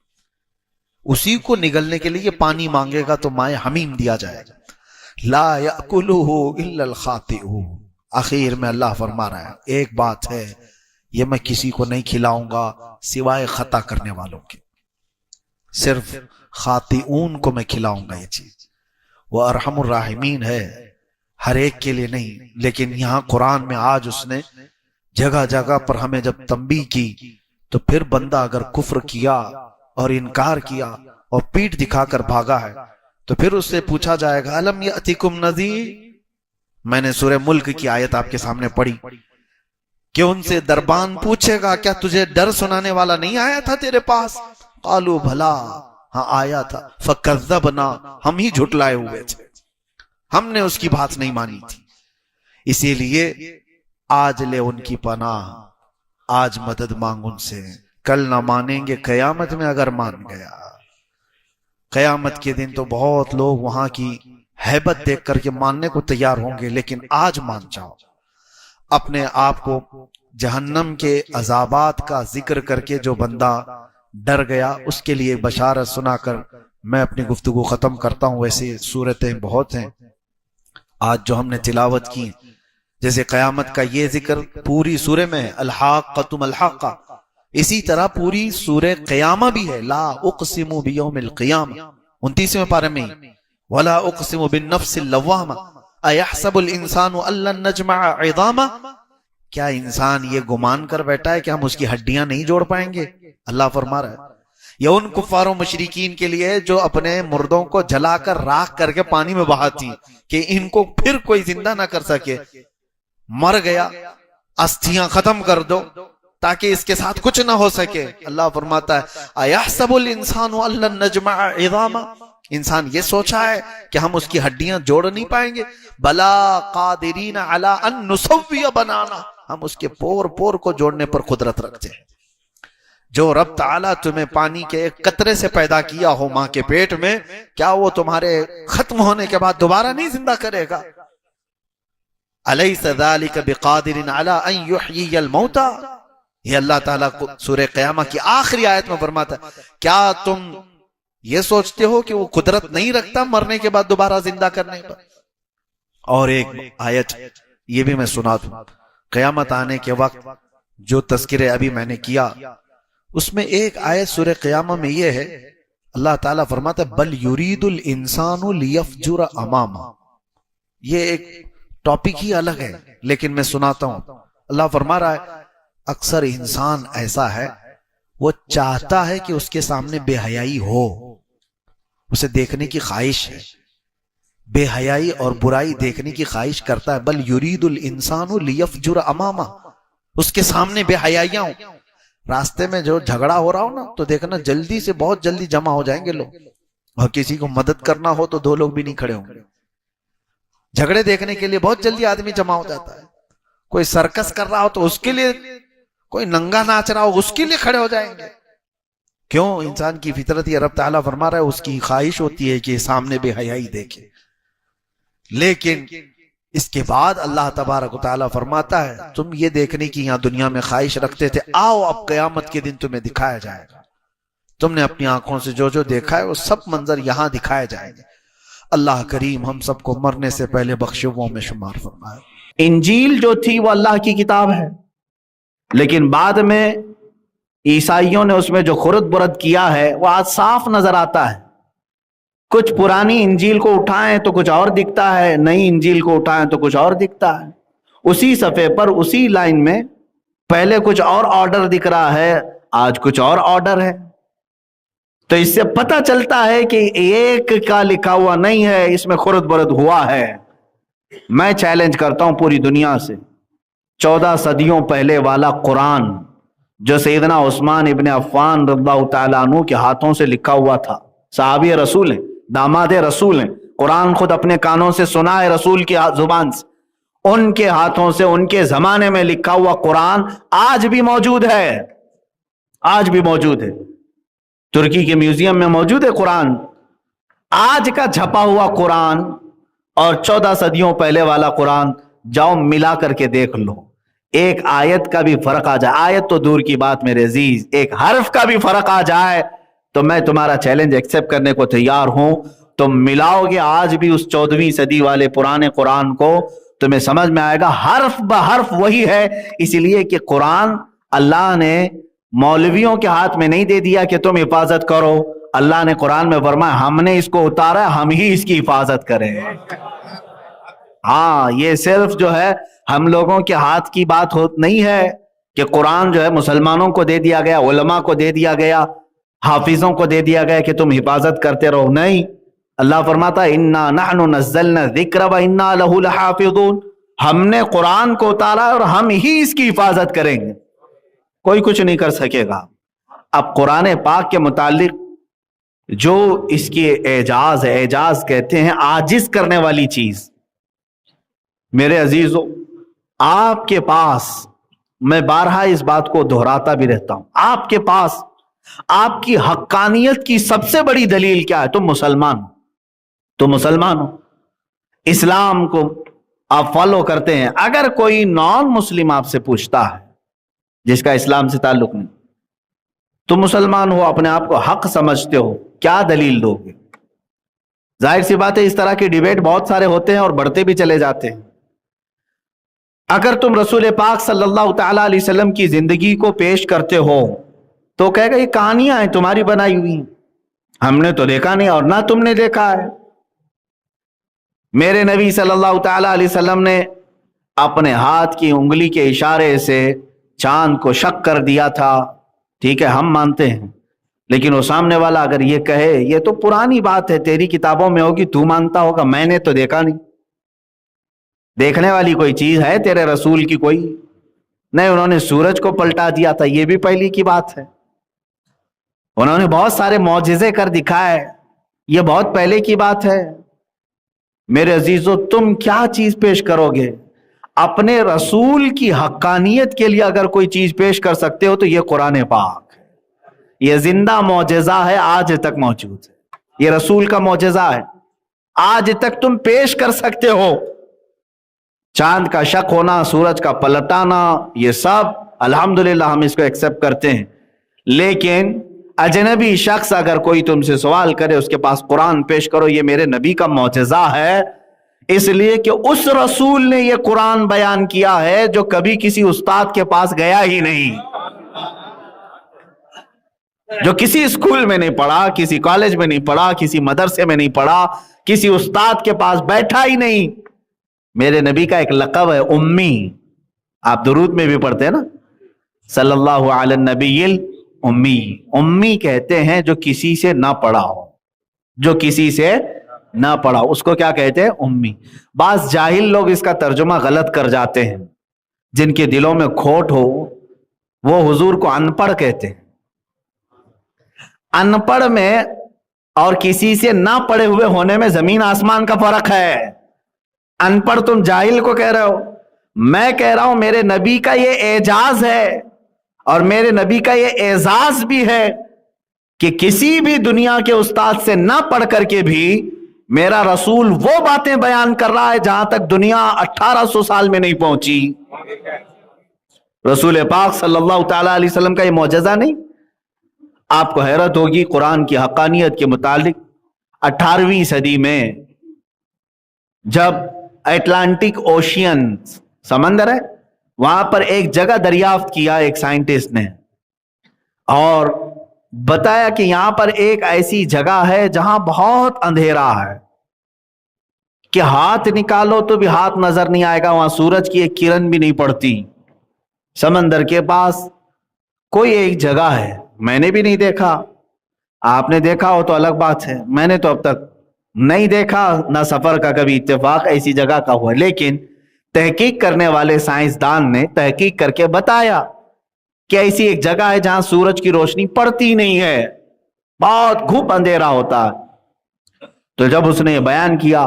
اسی کو نگلنے کے لیے پانی مانگے گا تو مائے حمیم دیا جائے گا۔ لا یأکلہ الا الخاطئون، آخر میں اللہ فرما رہا ہے ایک بات ہے، یہ میں کسی کو نہیں کھلاؤں گا سوائے خطا کرنے والوں کے، صرف خاطئون کو میں کھلاؤں گا یہ چیز۔ وہ ارحم الراحمین ہے، ہر ایک کے لیے نہیں، لیکن یہاں قرآن میں آج اس نے جگہ جگہ پر ہمیں جب تنبیہ کی، تو پھر بندہ اگر کفر کیا اور انکار کیا اور پیٹھ دکھا کر بھاگا ہے تو پھر اس سے پوچھا جائے گا الم یأتکم نذیر، میں نے سورہ ملک کی آیت آپ کے سامنے پڑھی کہ ان سے دربان پوچھے گا کیا تجھے ڈر سنانے والا نہیں آیا تھا تیرے پاس؟ قالوا بھلا، ہاں آیا تھا، فکذبنا، ہم ہی جھٹلائے ہوئے تھے، ہم نے اس کی بات نہیں مانی تھی۔ اسی لیے آج لے ان کی پناہ، آج مدد مانگ ان سے، کل نہ مانیں گے قیامت میں اگر مان گیا۔ قیامت کے دن تو بہت لوگ وہاں کی ہیبت دیکھ کر کے ماننے کو تیار ہوں گے، لیکن آج مان جاؤ۔ اپنے آپ کو جہنم کے عذابات کا ذکر کر کے جو بندہ ڈر گیا اس کے لیے بشارت سنا کر میں اپنی گفتگو ختم کرتا ہوں۔ ویسے صورتیں بہت ہیں آج جو ہم نے تلاوت کی، جیسے قیامت کا یہ ذکر پوری سورہ میں ہے، الحاقۃ ما الحاقہ، اسی طرح پوری سورہ قیامہ بھی ہے، لا اقسم بیوم القیامہ، 29ویں پارے میں، ولا اقسم بالنفس اللوامہ ایحسب الانسان ان لن نجمع عظامہ، کیا انسان یہ گمان کر بیٹھا ہے کہ ہم اس کی ہڈیاں نہیں جوڑ پائیں گے؟ اللہ فرما رہا ہے یہ ان کفار و مشرکین کے لیے جو اپنے مردوں کو جلا کر راکھ کر کے پانی میں بہاتی کہ ان کو پھر کوئی زندہ نہ کر سکے، مر گیا استھیاں ختم کر دو تاکہ اس کے ساتھ کچھ نہ ہو سکے۔ اللہ فرماتا ہے اَيَحْسَبُ الْإِنسَانُ أَن لَّن نَّجْمَعَ عِظَامَهُ، انسان یہ سوچا ہے کہ ہم اس کی ہڈیاں جوڑ نہیں پائیں گے؟ بَلَا قَادِرِينَ عَلَىٰ أَن نُّسَوِّيَ بَنَانَهُ، ہم اس کے پور پور کو جوڑنے پر قدرت رکھتے ہیں۔ جو رب تعالیٰ تمہیں پانی کے ایک قطرے سے پیدا کیا ہو ماں کے پیٹ میں، کیا وہ تمہارے ختم ہونے کے بعد دوبارہ نہیں زندہ کرے گا؟ أَلَيْسَ ذَلِكَ بِقَادِرٍ عَلَىٰ أَن يُحْيِيَ الْمَوْتَىٰ، یہ اللہ تعالیٰ کو سورہ قیامہ کی آخری آیت میں فرماتا ہے کیا تم یہ سوچتے ہو کہ وہ قدرت نہیں رکھتا مرنے کے بعد دوبارہ زندہ کرنے پر؟ اور ایک آیت یہ بھی میں سنا دوں، قیامت آنے کے وقت جو تذکرے ابھی میں نے کیا اس میں ایک آیت سورہ قیامہ میں یہ ہے، اللہ تعالیٰ فرماتا ہے بل یرید الانسان لیفجر امامہ، یہ ایک ٹاپک ہی الگ ہے لیکن میں سناتا ہوں۔ اللہ فرما رہا ہے اکثر انسان ایسا ہے وہ چاہتا ہے کہ اس کے سامنے بے حیائی ہو، اسے دیکھنے کی خواہش ہے، بے حیائی اور برائی دیکھنے کی خواہش کرتا ہے۔ بل یرید الانسان لیفجر امامہ، اس کے سامنے بے حیائیاں ہوں۔ راستے میں جو جھگڑا ہو رہا ہو نا تو دیکھنا جلدی سے بہت جلدی جمع ہو جائیں گے لوگ، اور کسی کو مدد کرنا ہو تو دو لوگ بھی نہیں کھڑے ہوں گے۔ جھگڑے دیکھنے کے لیے بہت جلدی آدمی جمع ہو جاتا ہے، کوئی سرکس کر رہا ہو تو اس کے لیے، کوئی ننگا ناچ رہا ہو اس کے لیے کھڑے ہو جائیں گے۔ کیوں؟ انسان کی فطرت یہ رب تعالیٰ فرما رہا ہے اس کی خواہش ہوتی ہے کہ سامنے بے حیائی دیکھے، لیکن اس کے بعد اللہ تبارک و تعالیٰ فرماتا ہے تم یہ دیکھنے کی یہاں دنیا میں خواہش رکھتے تھے، آؤ اب قیامت کے دن تمہیں دکھایا جائے گا، تم نے اپنی آنکھوں سے جو جو دیکھا ہے وہ سب منظر یہاں دکھائے جائیں گے۔ اللہ کریم ہم سب کو مرنے سے پہلے بخشووں میں شمار فرمائے۔ انجیل جو تھی وہ اللہ کی کتاب ہے، لیکن بعد میں عیسائیوں نے اس میں جو خرد برد کیا ہے وہ آج صاف نظر آتا ہے۔ کچھ پرانی انجیل کو اٹھائیں تو کچھ اور دکھتا ہے، نئی انجیل کو اٹھائیں تو کچھ اور دکھتا ہے۔ اسی صفحے پر اسی لائن میں پہلے کچھ اور آرڈر دکھ رہا ہے، آج کچھ اور آرڈر ہے۔ تو اس سے پتہ چلتا ہے کہ ایک کا لکھا ہوا نہیں ہے، اس میں خرد برد ہوا ہے۔ میں چیلنج کرتا ہوں پوری دنیا سے، 14 صدیوں پہلے والا قرآن جو سیدنا عثمان ابن عفان رضی اللہ تعالیٰ عنہ کے ہاتھوں سے لکھا ہوا تھا، صحابی رسول ہیں، داماد رسول ہیں، قرآن خود اپنے کانوں سے سنا ہے رسول کی زبان سے، ان کے ہاتھوں سے ان کے زمانے میں لکھا ہوا قرآن آج بھی موجود ہے، آج بھی موجود ہے۔ ترکی کے میوزیم میں موجود ہے قرآن۔ آج کا چھپا ہوا قرآن اور 14 صدیوں پہلے والا قرآن جاؤ ملا کر کے دیکھ لو، ایک آیت کا بھی فرق آ جائے، آیت تو دور کی بات میرے عزیز، ایک حرف کا بھی فرق آ جائے تو میں تمہارا چیلنج ایکسپٹ کرنے کو تیار ہوں۔ تم ملاؤ گے آج بھی اس 14ویں صدی والے پرانے قرآن کو، تمہیں سمجھ میں آئے گا حرف بحرف وہی ہے، اس لیے کہ قرآن اللہ نے مولویوں کے ہاتھ میں نہیں دے دیا کہ تم حفاظت کرو، اللہ نے قرآن میں فرمایا ہم نے اس کو اتارا، ہم ہی اس کی حفاظت کریں۔ ہاں، یہ صرف جو ہے ہم لوگوں کے ہاتھ کی بات نہیں ہے کہ قرآن جو ہے مسلمانوں کو دے دیا گیا، علماء کو دے دیا گیا، حافظوں کو دے دیا گیا کہ تم حفاظت کرتے رہو، نہیں۔ اللہ فرماتا ہے انا نحن نزلنا الذکر وانا لہ لحافظون، ہم نے قرآن کو اتارا اور ہم ہی اس کی حفاظت کریں گے، کوئی کچھ نہیں کر سکے گا۔ اب قرآن پاک کے متعلق جو اس کی اعجاز ہے، اعجاز کہتے ہیں عاجز کرنے والی چیز۔ میرے عزیزو، آپ کے پاس، میں بارہا اس بات کو دہراتا بھی رہتا ہوں، آپ کے پاس آپ کی حقانیت کی سب سے بڑی دلیل کیا ہے؟ تم مسلمان ہو، تم مسلمان ہو، اسلام کو آپ فالو کرتے ہیں۔ اگر کوئی نان مسلم آپ سے پوچھتا ہے جس کا اسلام سے تعلق نہیں، تم مسلمان ہو، اپنے آپ کو حق سمجھتے ہو، کیا دلیل دو گے؟ ظاہر سی بات ہے اس طرح کے ڈیبیٹ بہت سارے ہوتے ہیں اور بڑھتے بھی چلے جاتے ہیں۔ اگر تم رسول پاک صلی اللہ تعالیٰ علیہ وسلم کی زندگی کو پیش کرتے ہو تو کہے گا یہ کہانیاں ہیں تمہاری بنائی ہوئی، ہم نے تو دیکھا نہیں اور نہ تم نے دیکھا ہے۔ میرے نبی صلی اللہ تعالیٰ علیہ وسلم نے اپنے ہاتھ کی انگلی کے اشارے سے چاند کو شق کر دیا تھا، ٹھیک ہے ہم مانتے ہیں، لیکن وہ سامنے والا اگر یہ کہے یہ تو پرانی بات ہے، تیری کتابوں میں ہوگی، تو مانتا ہوگا، میں نے تو دیکھا نہیں، دیکھنے والی کوئی چیز ہے تیرے رسول کی کوئی نہیں، انہوں نے سورج کو پلٹا دیا تھا، یہ بھی پہلی کی بات ہے، انہوں نے بہت سارے معجزے کر دکھائے، یہ بہت پہلے کی بات ہے۔ میرے عزیزو، تم کیا چیز پیش کرو گے؟ اپنے رسول کی حقانیت کے لیے اگر کوئی چیز پیش کر سکتے ہو تو یہ قرآن پاک ہے، یہ زندہ معجزہ ہے، آج تک موجود ہے، یہ رسول کا معجزہ ہے، آج تک تم پیش کر سکتے ہو۔ چاند کا شق ہونا، سورج کا پلٹانا، یہ سب الحمدللہ ہم اس کو ایکسپٹ کرتے ہیں، لیکن اجنبی شخص اگر کوئی تم سے سوال کرے، اس کے پاس قرآن پیش کرو، یہ میرے نبی کا معجزہ ہے، اس لیے کہ اس رسول نے یہ قرآن بیان کیا ہے جو کبھی کسی استاد کے پاس گیا ہی نہیں، جو کسی اسکول میں نہیں پڑھا، کسی کالج میں نہیں پڑھا، کسی مدرسے میں نہیں پڑھا، کسی استاد کے پاس بیٹھا ہی نہیں۔ میرے نبی کا ایک لقب ہے امی، آپ درود میں بھی پڑھتے ہیں نا، صلی اللہ علی النبی امی، امی کہتے ہیں جو کسی سے نہ پڑھا ہو، جو کسی سے نہ پڑھا، اس کو کیا کہتے ہیں؟ امی۔ بعض جاہل لوگ اس کا ترجمہ غلط کر جاتے ہیں، جن کے دلوں میں کھوٹ ہو وہ حضور کو ان پڑھ کہتے ہیں۔ ان پڑھ میں اور کسی سے نہ پڑھے ہوئے ہونے میں زمین آسمان کا فرق ہے۔ ان پڑھ تم جاہل کو کہہ رہے ہو، میں کہہ رہا ہوں میرے نبی کا یہ اعجاز ہے اور میرے نبی کا یہ اعزاز بھی ہے کہ کسی بھی دنیا کے استاد سے نہ پڑھ کر کے بھی میرا رسول وہ باتیں بیان کر رہا ہے جہاں تک دنیا 1800 سال میں نہیں پہنچی۔ رسول پاک صلی اللہ تعالی علیہ وسلم کا یہ معجزہ نہیں؟ آپ کو حیرت ہوگی قرآن کی حقانیت کے متعلق، 18ویں صدی میں جب اٹلانٹک اوشین سمندر ہے وہاں پر ایک جگہ دریافت کیا ایک سائنٹسٹ نے، اور بتایا کہ یہاں پر ایک ایسی جگہ ہے جہاں بہت اندھیرا ہے کہ ہاتھ نکالو تو بھی ہاتھ نظر نہیں آئے گا، وہاں سورج کی ایک کرن بھی نہیں پڑتی، سمندر کے پاس کوئی ایک جگہ ہے، میں نے بھی نہیں دیکھا، آپ نے دیکھا ہو تو الگ بات ہے، میں نے تو اب تک نہیں دیکھا، نہ سفر کا کبھی اتفاق ایسی جگہ کا ہوا، لیکن تحقیق کرنے والے سائنسدان نے تحقیق کر کے بتایا کہ ایسی ایک جگہ ہے جہاں سورج کی روشنی پڑتی نہیں ہے، بہت گھوپ اندھیرا ہوتا ہے۔ تو جب اس نے یہ بیان کیا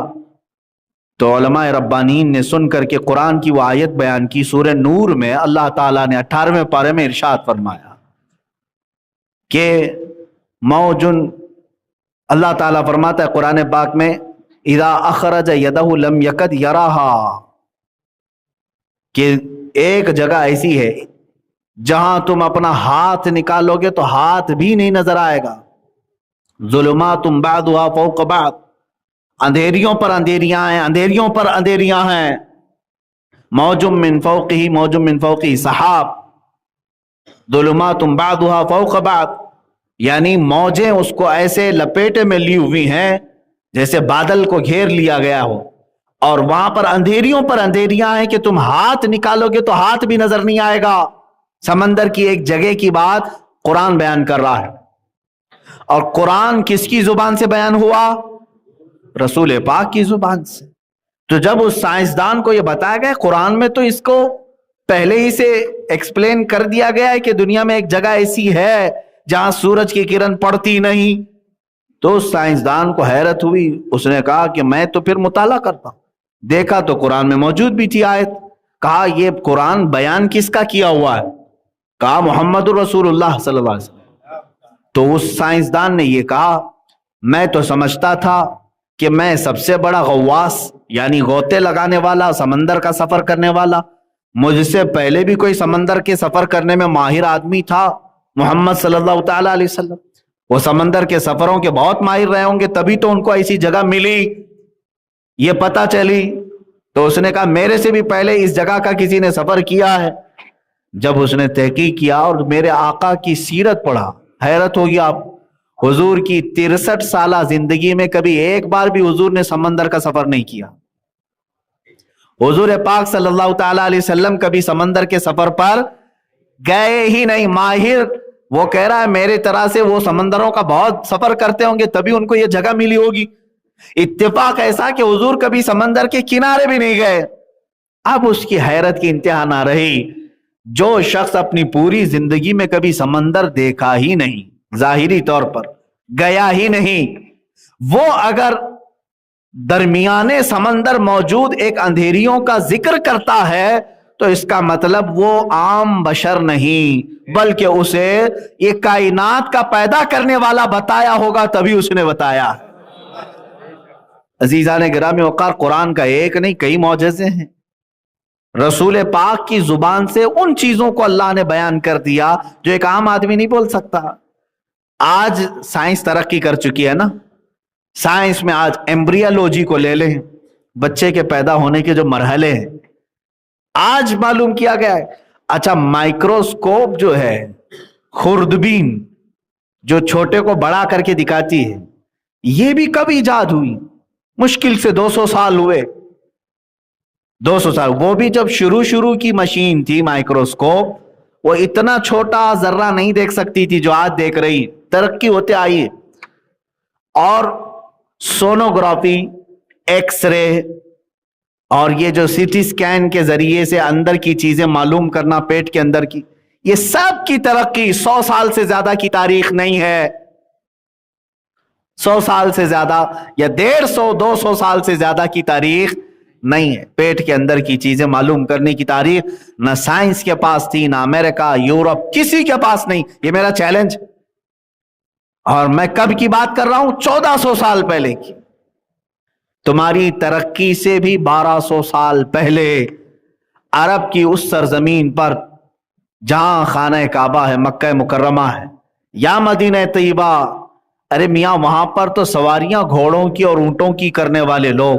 تو علماء ربانیین نے سن کر کے قرآن کی وہ آیت بیان کی، سورہ نور میں اللہ تعالیٰ نے 18ویں پارے میں ارشاد فرمایا کہ موجن، اللہ تعالیٰ فرماتا ہے قرآن پاک میں، اذا اخرج یدہ لم یکد یراہا، کہ ایک جگہ ایسی ہے جہاں تم اپنا ہاتھ نکالو گے تو ہاتھ بھی نہیں نظر آئے گا، ظلمات بعضها فوق بعض، اندھیریوں پر اندھیریاں ہیں، اندھیریوں پر اندھیریاں ہیں، موج من فوقہ موج من فوقہ سحاب، ظلمات بعضها فوق بعض، یعنی موجیں اس کو ایسے لپیٹے میں لی ہوئی ہیں جیسے بادل کو گھیر لیا گیا ہو، اور وہاں پر اندھیریوں پر اندھیریاں ہیں کہ تم ہاتھ نکالو گے تو ہاتھ بھی نظر نہیں آئے گا۔ سمندر کی ایک جگہ کی بات قرآن بیان کر رہا ہے، اور قرآن کس کی زبان سے بیان ہوا؟ رسول پاک کی زبان سے۔ تو جب اس سائنسدان کو یہ بتایا گیا قرآن میں، تو اس کو پہلے ہی سے ایکسپلین کر دیا گیا ہے کہ دنیا میں ایک جگہ ایسی ہے جہاں سورج کی کرن پڑتی نہیں، تو اس سائنسدان کو حیرت ہوئی، اس نے کہا کہ میں تو پھر مطالعہ کرتا ہوں، دیکھا تو قرآن میں موجود بھی تھی آیت، کہا یہ قرآن بیان کس کا کیا ہوا ہے؟ کہا محمد رسول اللہ صلی اللہ علیہ وسلم۔ تو اس سائنسدان نے یہ کہا میں تو سمجھتا تھا کہ میں سب سے بڑا غواص یعنی غوطے لگانے والا، سمندر کا سفر کرنے والا، مجھ سے پہلے بھی کوئی سمندر کے سفر کرنے میں ماہر آدمی تھا، محمد صلی اللہ تعالی علیہ وسلم، وہ سمندر کے سفروں کے بہت ماہر رہے ہوں گے، تبھی تو ان کو ایسی جگہ ملی، یہ پتہ چلی۔ تو اس نے کہا میرے سے بھی پہلے اس جگہ کا کسی نے سفر کیا ہے۔ جب اس نے تحقیق کیا اور میرے آقا کی سیرت پڑھا، حیرت ہوگی آپ، حضور کی 63 سالہ زندگی میں کبھی ایک بار بھی حضور نے سمندر کا سفر نہیں کیا، حضور پاک صلی اللہ تعالی علیہ وسلم کبھی سمندر کے سفر پر گئے ہی نہیں، ماہر وہ کہہ رہا ہے میرے طرح سے وہ سمندروں کا بہت سفر کرتے ہوں گے تبھی ان کو یہ جگہ ملی ہوگی. اتفاق ایسا کہ حضور کبھی سمندر کے کنارے بھی نہیں گئے. اب اس کی حیرت کی انتہا نہ رہی. جو شخص اپنی پوری زندگی میں کبھی سمندر دیکھا ہی نہیں, ظاہری طور پر گیا ہی نہیں, وہ اگر درمیانے سمندر موجود ایک اندھیریوں کا ذکر کرتا ہے تو اس کا مطلب وہ عام بشر نہیں بلکہ اسے یہ کائنات کا پیدا کرنے والا بتایا ہوگا, تبھی اس نے بتایا. عزیزان گرامی وقار, قرآن کا ایک نہیں کئی معجزے ہیں. رسول پاک کی زبان سے ان چیزوں کو اللہ نے بیان کر دیا جو ایک عام آدمی نہیں بول سکتا. آج سائنس ترقی کر چکی ہے نا, سائنس میں آج ایمبریالوجی کو لے لیں, بچے کے پیدا ہونے کے جو مرحلے ہیں آج معلوم کیا گیا ہے. اچھا, مائکروسکوپ جو ہے, خوردبین جو چھوٹے کو بڑا کر کے دکھاتی ہے, یہ بھی کب ایجاد ہوئی؟ مشکل سے 200 سال ہوئے. 200 سال. وہ بھی جب شروع کی مشین تھی مائکروسکوپ, وہ اتنا چھوٹا ذرہ نہیں دیکھ سکتی تھی جو آج دیکھ رہی. ترقی ہوتے آئی, اور سونوگرافی, ایکس رے, اور یہ جو سی ٹی سکین کے ذریعے سے اندر کی چیزیں معلوم کرنا, پیٹ کے اندر کی, یہ سب کی ترقی 100 سال سے زیادہ کی تاریخ نہیں ہے. 100 سال سے زیادہ یا 150-200 سال سے زیادہ کی تاریخ نہیں ہے. پیٹ کے اندر کی چیزیں معلوم کرنے کی تاریخ نہ سائنس کے پاس تھی, نہ امریکہ, یورپ, کسی کے پاس نہیں. یہ میرا چیلنج. اور میں کب کی بات کر رہا ہوں؟ 1400 سال پہلے کی. تمہاری ترقی سے بھی 1200 سال پہلے عرب کی اس سرزمین پر جہاں خانہ کعبہ ہے, مکہ مکرمہ ہے یا مدینہ طیبہ, ارے میاں وہاں پر تو سواریاں گھوڑوں کی اور اونٹوں کی کرنے والے لوگ.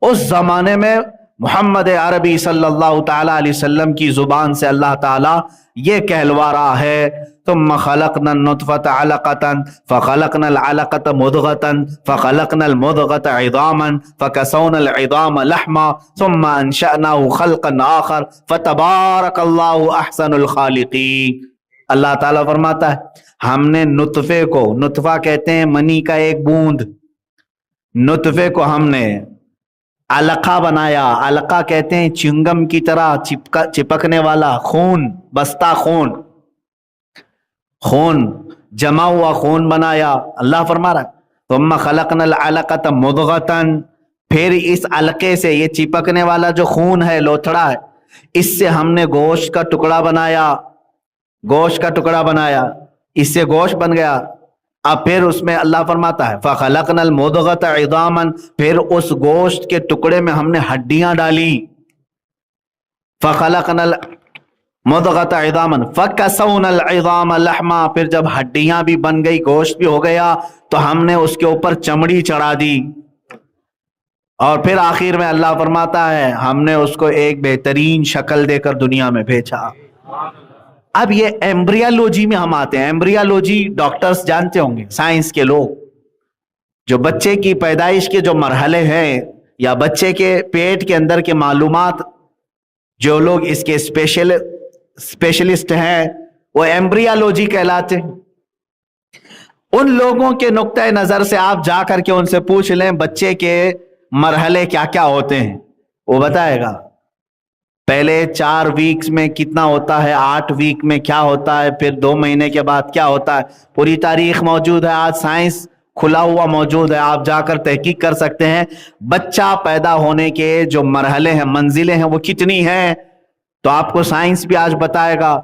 اس زمانے میں محمد عربی صلی اللہ تعالی علیہ وسلم کی زبان سے اللہ تعالیٰ یہ کہلوا رہا ہے, ثم خلقنا النطفة علقة فخلقنا العلقة مضغة فخلقنا المضغة عظاما فكسونا العظام لحما ثم انشأناه خلقا آخر فتبارك الله احسن الخالقین. اللہ تعالیٰ فرماتا ہے ہم نے نطفے کو, نطفہ کہتے ہیں منی کا ایک بوند, نطفے کو ہم نے علقہ بنایا. علقہ کہتے ہیں چنگم کی طرح چپکنے والا خون, بستہ خون, خون جمع ہوا خون بنایا. اللہ فرما رہا ہے ثم خلقنا العلقة مضغة, پھر اس علقے سے, یہ چپکنے والا جو خون ہے, لوتھڑا ہے, اس سے ہم نے گوشت کا ٹکڑا بنایا, گوشت کا ٹکڑا بنایا, اس سے گوشت بن گیا. اب پھر اس میں اللہ فرماتا ہے فَخَلَقْنَا الْمُضْغَةَ عِظَامًا, پھر اس گوشت کے ٹکڑے میں ہم نے ہڈیاں ڈالی. فَخَلَقْنَا الْمُضْغَةَ عِظَامًا فَكَسَوْنَا الْعِظَامَ لَحْمًا, پھر جب ہڈیاں بھی بن گئی, گوشت بھی ہو گیا, تو ہم نے اس کے اوپر چمڑی چڑھا دی. اور پھر آخر میں اللہ فرماتا ہے ہم نے اس کو ایک بہترین شکل دے کر دنیا میں بھیجا. اب یہ ایمبریالوجی میں ہم آتے ہیں. ایمبریالوجی ڈاکٹرز جانتے ہوں گے, سائنس کے لوگ, جو بچے کی پیدائش کے جو مرحلے ہیں یا بچے کے پیٹ کے اندر کے معلومات, جو لوگ اس کے اسپیشلسٹ ہیں وہ ایمبریالوجی کہلاتے ہیں. ان لوگوں کے نقطۂ نظر سے آپ جا کر کے ان سے پوچھ لیں بچے کے مرحلے کیا کیا ہوتے ہیں, وہ بتائے گا. پہلے 4 ویکس میں کتنا ہوتا ہے, 8 ویک میں کیا ہوتا ہے, پھر 2 مہینے کے بعد کیا ہوتا ہے. پوری تاریخ موجود ہے, آج سائنس کھلا ہوا موجود ہے, آپ جا کر تحقیق کر سکتے ہیں بچہ پیدا ہونے کے جو مرحلے ہیں, منزلیں ہیں, وہ کتنی ہیں. تو آپ کو سائنس بھی آج بتائے گا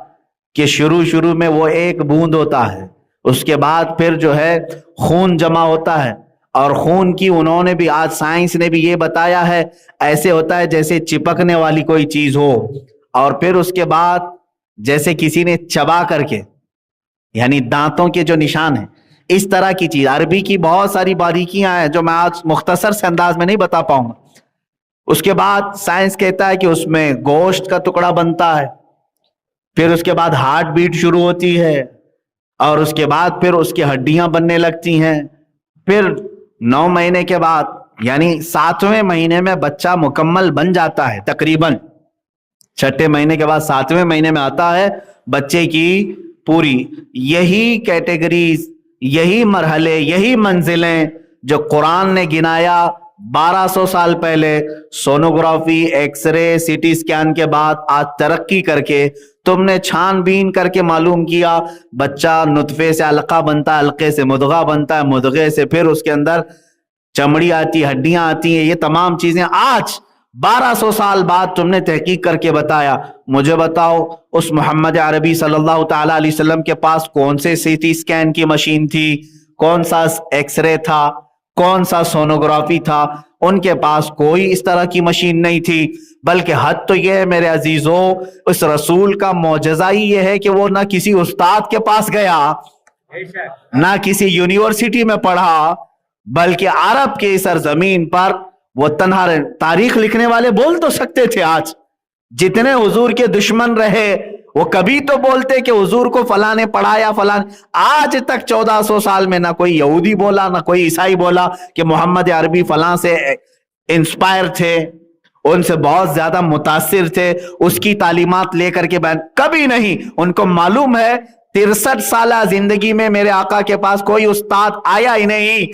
کہ شروع میں وہ ایک بوند ہوتا ہے, اس کے بعد پھر جو ہے خون جمع ہوتا ہے, اور خون کی انہوں نے بھی, آج سائنس نے بھی یہ بتایا ہے, ایسے ہوتا ہے جیسے چپکنے والی کوئی چیز ہو, اور پھر اس کے بعد جیسے کسی نے چبا کر کے, یعنی دانتوں کے جو نشان ہیں, اس طرح کی چیز. عربی کی بہت ساری باریکیاں ہیں جو میں آج مختصر سے انداز میں نہیں بتا پاؤں گا. اس کے بعد سائنس کہتا ہے کہ اس میں گوشت کا ٹکڑا بنتا ہے, پھر اس کے بعد ہارٹ بیٹ شروع ہوتی ہے, اور اس کے بعد پھر اس کی ہڈیاں بننے لگتی ہیں. پھر 9 مہینے کے بعد, یعنی 7ویں مہینے میں بچہ مکمل بن جاتا ہے تقریباً. 6 مہینے کے بعد 7ویں مہینے میں آتا ہے بچے کی پوری یہی کیٹیگریز، یہی مرحلے، یہی منزلیں جو قرآن نے گنایا 1200 سال پہلے، sonography, X ray, C T scan کے بعد آج ترقی کر کے تم نے چھان بین کر کے معلوم کیا بچہ نطفے سے علقہ بنتا ہے، علقے سے مدغہ بنتا ہے، مدغے سے پھر اس کے اندر چمڑی آتی، ہڈیاں آتی ہیں، یہ تمام چیزیں آج 1200 سال بعد تم نے تحقیق کر کے بتایا۔ مجھے بتاؤ اس محمد عربی صلی اللہ تعالی علیہ وسلم کے پاس کون سے سی ٹی اسکین کی مشین تھی، کون سا ایکس رے تھا، کون سا سونوگرافی تھا؟ ان کے پاس کوئی اس طرح کی مشین نہیں تھی، بلکہ حد تو یہ ہے میرے عزیزوں، اس رسول کا معجزہ ہی یہ ہے کہ وہ نہ کسی استاد کے پاس گیا، نہ کسی یونیورسٹی میں پڑھا، بلکہ عرب کی سرزمین پر وہ تنہا رہے۔ تاریخ لکھنے والے بول تو سکتے تھے، آج جتنے حضور کے دشمن رہے وہ کبھی تو بولتے کہ حضور کو فلاں نے پڑھایا، فلاں۔ آج تک 1400 سال میں نہ کوئی یہودی بولا، نہ کوئی عیسائی بولا کہ محمد عربی فلاں سے انسپائر تھے، ان سے بہت زیادہ متاثر تھے، اس کی تعلیمات لے کر کے بیان، کبھی نہیں۔ ان کو معلوم ہے 63 سالہ زندگی میں میرے آقا کے پاس کوئی استاد آیا ہی نہیں،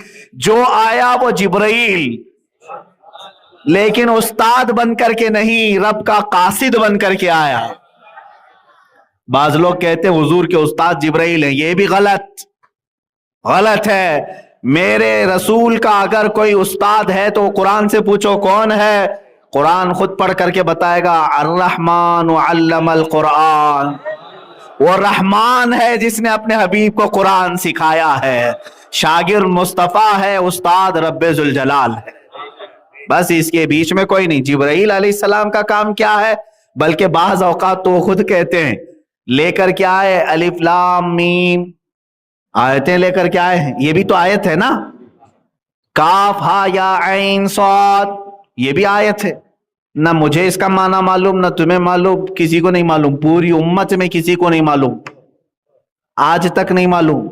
جو آیا وہ جبرائیل، لیکن استاد بن کر کے نہیں، رب کا قاصد بن کر کے آیا۔ بعض لوگ کہتے ہیں حضور کے استاد جبرائیل ہیں، یہ بھی غلط ہے۔ میرے رسول کا اگر کوئی استاد ہے تو قرآن سے پوچھو کون ہے، قرآن خود پڑھ کر کے بتائے گا، الرحمن علم القرآن، وہ رحمان ہے جس نے اپنے حبیب کو قرآن سکھایا ہے، شاگرد مصطفیٰ ہے، استاد رب ذوالجلال ہے، بس اس کے بیچ میں کوئی نہیں۔ جبرائیل علیہ السلام کا کام کیا ہے؟ بلکہ بعض اوقات تو خود کہتے ہیں لے کر کے آئے الف لام میم، آیتیں لے کر کے آئے ہیں، یہ بھی تو آیت ہے نا، کاف ہا یا عین صاد، یہ بھی آیت ہے۔ نہ مجھے اس کا معنی معلوم، نہ تمہیں معلوم، کسی کو نہیں معلوم، پوری امت میں کسی کو نہیں معلوم، آج تک نہیں معلوم۔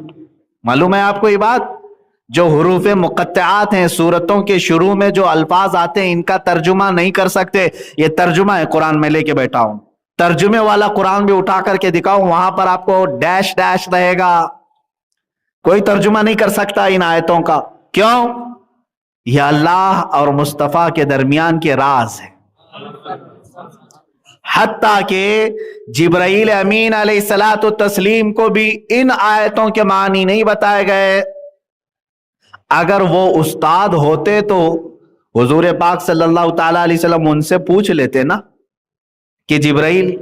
معلوم ہے آپ کو یہ بات؟ جو حروف مقطعات ہیں، سورتوں کے شروع میں جو الفاظ آتے ہیں، ان کا ترجمہ نہیں کر سکتے، یہ ترجمہ ہے قرآن میں لے کے بیٹھا ہوں، ترجمے والا قرآن بھی اٹھا کر کے دکھاؤں، وہاں پر آپ کو ڈیش ڈیش رہے گا، کوئی ترجمہ نہیں کر سکتا ان آیتوں کا۔ کیوں؟ یہ اللہ اور مصطفیٰ کے درمیان کے راز ہے، حتیٰ کہ جبرائیل امین علیہ الصلاۃ والتسلیم کو بھی ان آیتوں کے معنی نہیں بتائے گئے۔ اگر وہ استاد ہوتے تو حضور پاک صلی اللہ تعالی علیہ وسلم ان سے پوچھ لیتے نا کہ جبرائیل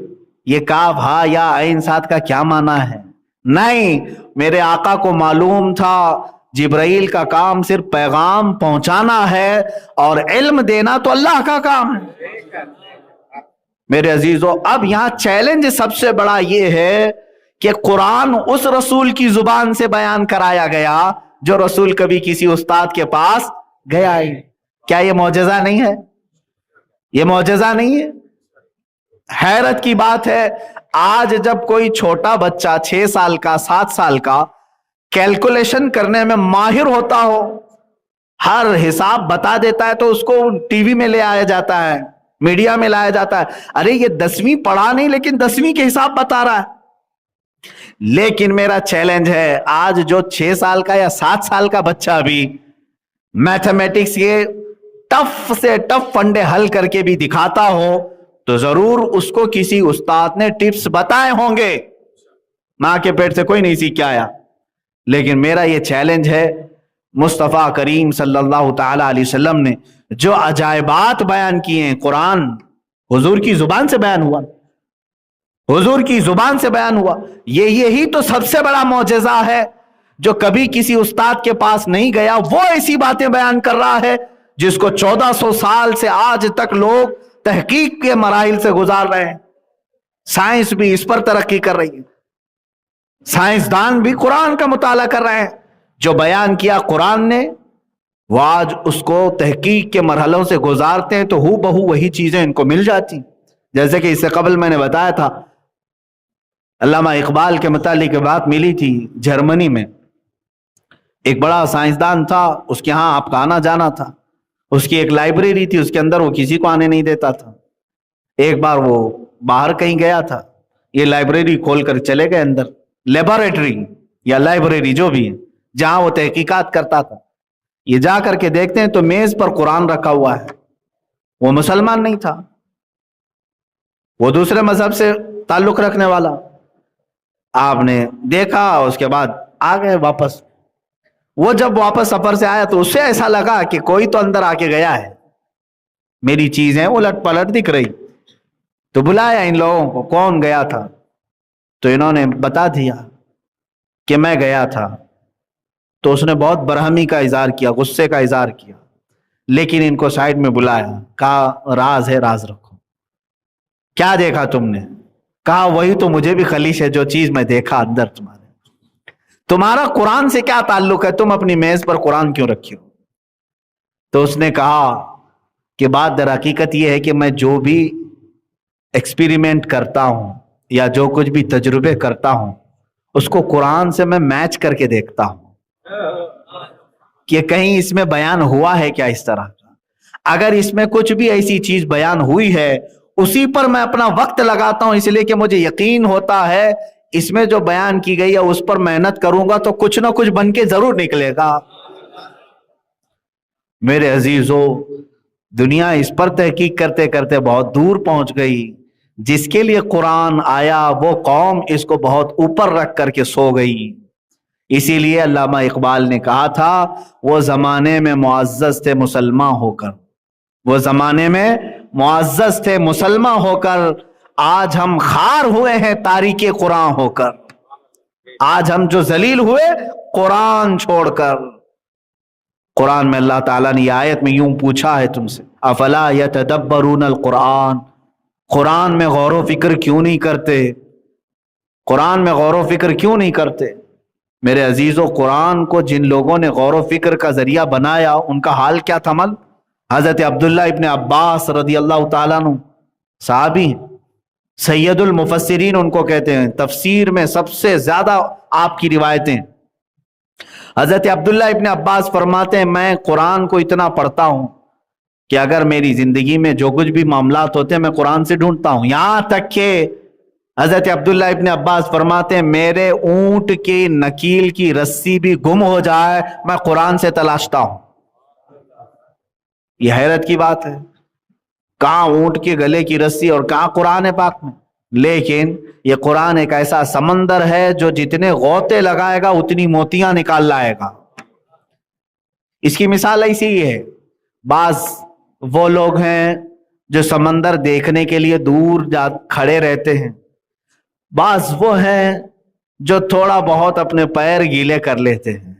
یہ کاف ہا یا عین صاد کا کیا معنی ہے؟ نہیں، میرے آقا کو معلوم تھا جبرائیل کا کام صرف پیغام پہنچانا ہے اور علم دینا تو اللہ کا کام ہے۔ میرے عزیزو، اب یہاں چیلنج سب سے بڑا یہ ہے کہ قرآن اس رسول کی زبان سے بیان کرایا گیا جو رسول کبھی کسی استاد کے پاس گیا ہی۔ کیا یہ معجزہ نہیں ہے؟ یہ معجزہ نہیں ہے؟ حیرت کی بات ہے، آج جب کوئی چھوٹا بچہ 6 سال کا 7 سال کا کیلکولیشن کرنے میں ماہر ہوتا ہو، ہر حساب بتا دیتا ہے تو اس کو ٹی وی میں لے آیا جاتا ہے، میڈیا میں لایا جاتا ہے، ارے یہ 10ویں پڑھا نہیں لیکن 10ویں کے حساب بتا رہا ہے۔ لیکن میرا چیلنج ہے، آج جو 6 سال کا یا 7 سال کا بچہ بھی میتھمیٹکس کے ٹف سے ٹف فنڈے حل کر کے بھی دکھاتا ہو تو ضرور اس کو کسی استاد نے ٹپس بتائے ہوں گے، ماں کے پیٹ سے کوئی نہیں سیکھ کے آیا۔ لیکن میرا یہ چیلنج ہے، مصطفیٰ کریم صلی اللہ تعالی علیہ وسلم نے جو عجائبات بیان کیے ہیں، قرآن حضور کی زبان سے بیان ہوا، حضور کی زبان سے بیان ہوا، یہی تو سب سے بڑا معجزہ ہے۔ جو کبھی کسی استاد کے پاس نہیں گیا وہ ایسی باتیں بیان کر رہا ہے جس کو 1400 سال سے آج تک لوگ تحقیق کے مراحل سے گزار رہے ہیں۔ سائنس بھی اس پر ترقی کر رہی ہے، سائنسدان بھی قرآن کا مطالعہ کر رہے ہیں، جو بیان کیا قرآن نے وہ آج اس کو تحقیق کے مرحلوں سے گزارتے ہیں تو ہو بہو وہی چیزیں ان کو مل جاتی۔ جیسے کہ اس سے قبل میں نے بتایا تھا، علامہ اقبال کے متعلق بات ملی تھی، جرمنی میں ایک بڑا سائنسدان تھا، اس کے ہاں آپ کا آنا جانا تھا، اس کی ایک لائبریری تھی، اس کے اندر وہ کسی کو آنے نہیں دیتا تھا۔ ایک بار وہ باہر کہیں گیا تھا، یہ لائبریری کھول کر چلے گئے اندر، لیبوریٹری یا لائبریری جو بھی ہے جہاں وہ تحقیقات کرتا تھا، یہ جا کر کے دیکھتے ہیں تو میز پر قرآن رکھا ہوا ہے. وہ مسلمان نہیں تھا، وہ دوسرے مذہب سے تعلق رکھنے والا. آپ نے دیکھا، اس کے بعد آ گئے واپس. وہ جب واپس سفر سے آیا تو اسے ایسا لگا کہ کوئی تو اندر آ کے گیا ہے، میری چیزیں الٹ پلٹ دکھ رہی. تو بلایا ان لوگوں کو، کون گیا تھا؟ تو انہوں نے بتا دیا کہ میں گیا تھا. تو اس نے بہت برہمی کا اظہار کیا، غصے کا اظہار کیا، لیکن ان کو سائڈ میں بلایا، کہا راز ہے، راز رکھو. کیا دیکھا تم نے؟ کہا وہی تو مجھے بھی خلیش ہے جو چیز میں دیکھا اندر تمہارا قرآن سے کیا تعلق ہے؟ تم اپنی میز پر قرآن کیوں رکھی ہو؟ تو اس نے کہا کہ بات در حقیقت یہ ہے کہ میں جو بھی ایکسپیریمنٹ کرتا ہوں یا جو کچھ بھی تجربے کرتا ہوں اس کو قرآن سے میں میچ کر کے دیکھتا ہوں کہ کہیں اس میں بیان ہوا ہے کیا اس طرح کا. اگر اس میں کچھ بھی ایسی چیز بیان ہوئی ہے اسی پر میں اپنا وقت لگاتا ہوں، اس لیے کہ مجھے یقین ہوتا ہے اس میں جو بیان کی گئی ہے اس پر محنت کروں گا تو کچھ نہ کچھ بن کے ضرور نکلے گا. میرے عزیزو، دنیا اس پر تحقیق کرتے کرتے بہت دور پہنچ گئی. جس کے لیے قرآن آیا وہ قوم اس کو بہت اوپر رکھ کر کے سو گئی. اسی لیے علامہ اقبال نے کہا تھا وہ زمانے میں معزز تھے مسلمان ہو کر، وہ زمانے میں معزز تھے مسلمان ہو کر، آج ہم خار ہوئے ہیں تاریک قرآن ہو کر. آج ہم جو ذلیل ہوئے قرآن چھوڑ کر. قرآن میں اللہ تعالیٰ نے یہ آیت میں یوں پوچھا ہے تم سے، افلا یتدبرون القرآن، قرآن میں غور و فکر کیوں نہیں کرتے؟ قرآن میں غور و فکر کیوں نہیں کرتے؟ میرے عزیزو، قرآن کو جن لوگوں نے غور و فکر کا ذریعہ بنایا ان کا حال کیا تھا؟ حضرت عبداللہ ابن عباس رضی اللہ تعالیٰ عنہ، صحابی، سید المفسرین ان کو کہتے ہیں، تفسیر میں سب سے زیادہ آپ کی روایتیں. حضرت عبداللہ ابن عباس فرماتے ہیں میں قرآن کو اتنا پڑھتا ہوں کہ اگر میری زندگی میں جو کچھ بھی معاملات ہوتے ہیں میں قرآن سے ڈھونڈتا ہوں. یہاں تک کہ حضرت عبداللہ ابن عباس فرماتے ہیں میرے اونٹ کی نکیل کی رسی بھی گم ہو جائے میں قرآن سے تلاشتا ہوں. یہ حیرت کی بات ہے، کہاں اونٹ کے گلے کی رسی اور کہاں قرآن پاک میں. لیکن یہ قرآن ایک ایسا سمندر ہے جو جتنے غوطے لگائے گا اتنی موتیاں نکال لائے گا. اس کی مثال ایسی ہی ہے، بعض وہ لوگ ہیں جو سمندر دیکھنے کے لیے دور کھڑے رہتے ہیں، بعض وہ ہیں جو تھوڑا بہت اپنے پیر گیلے کر لیتے ہیں،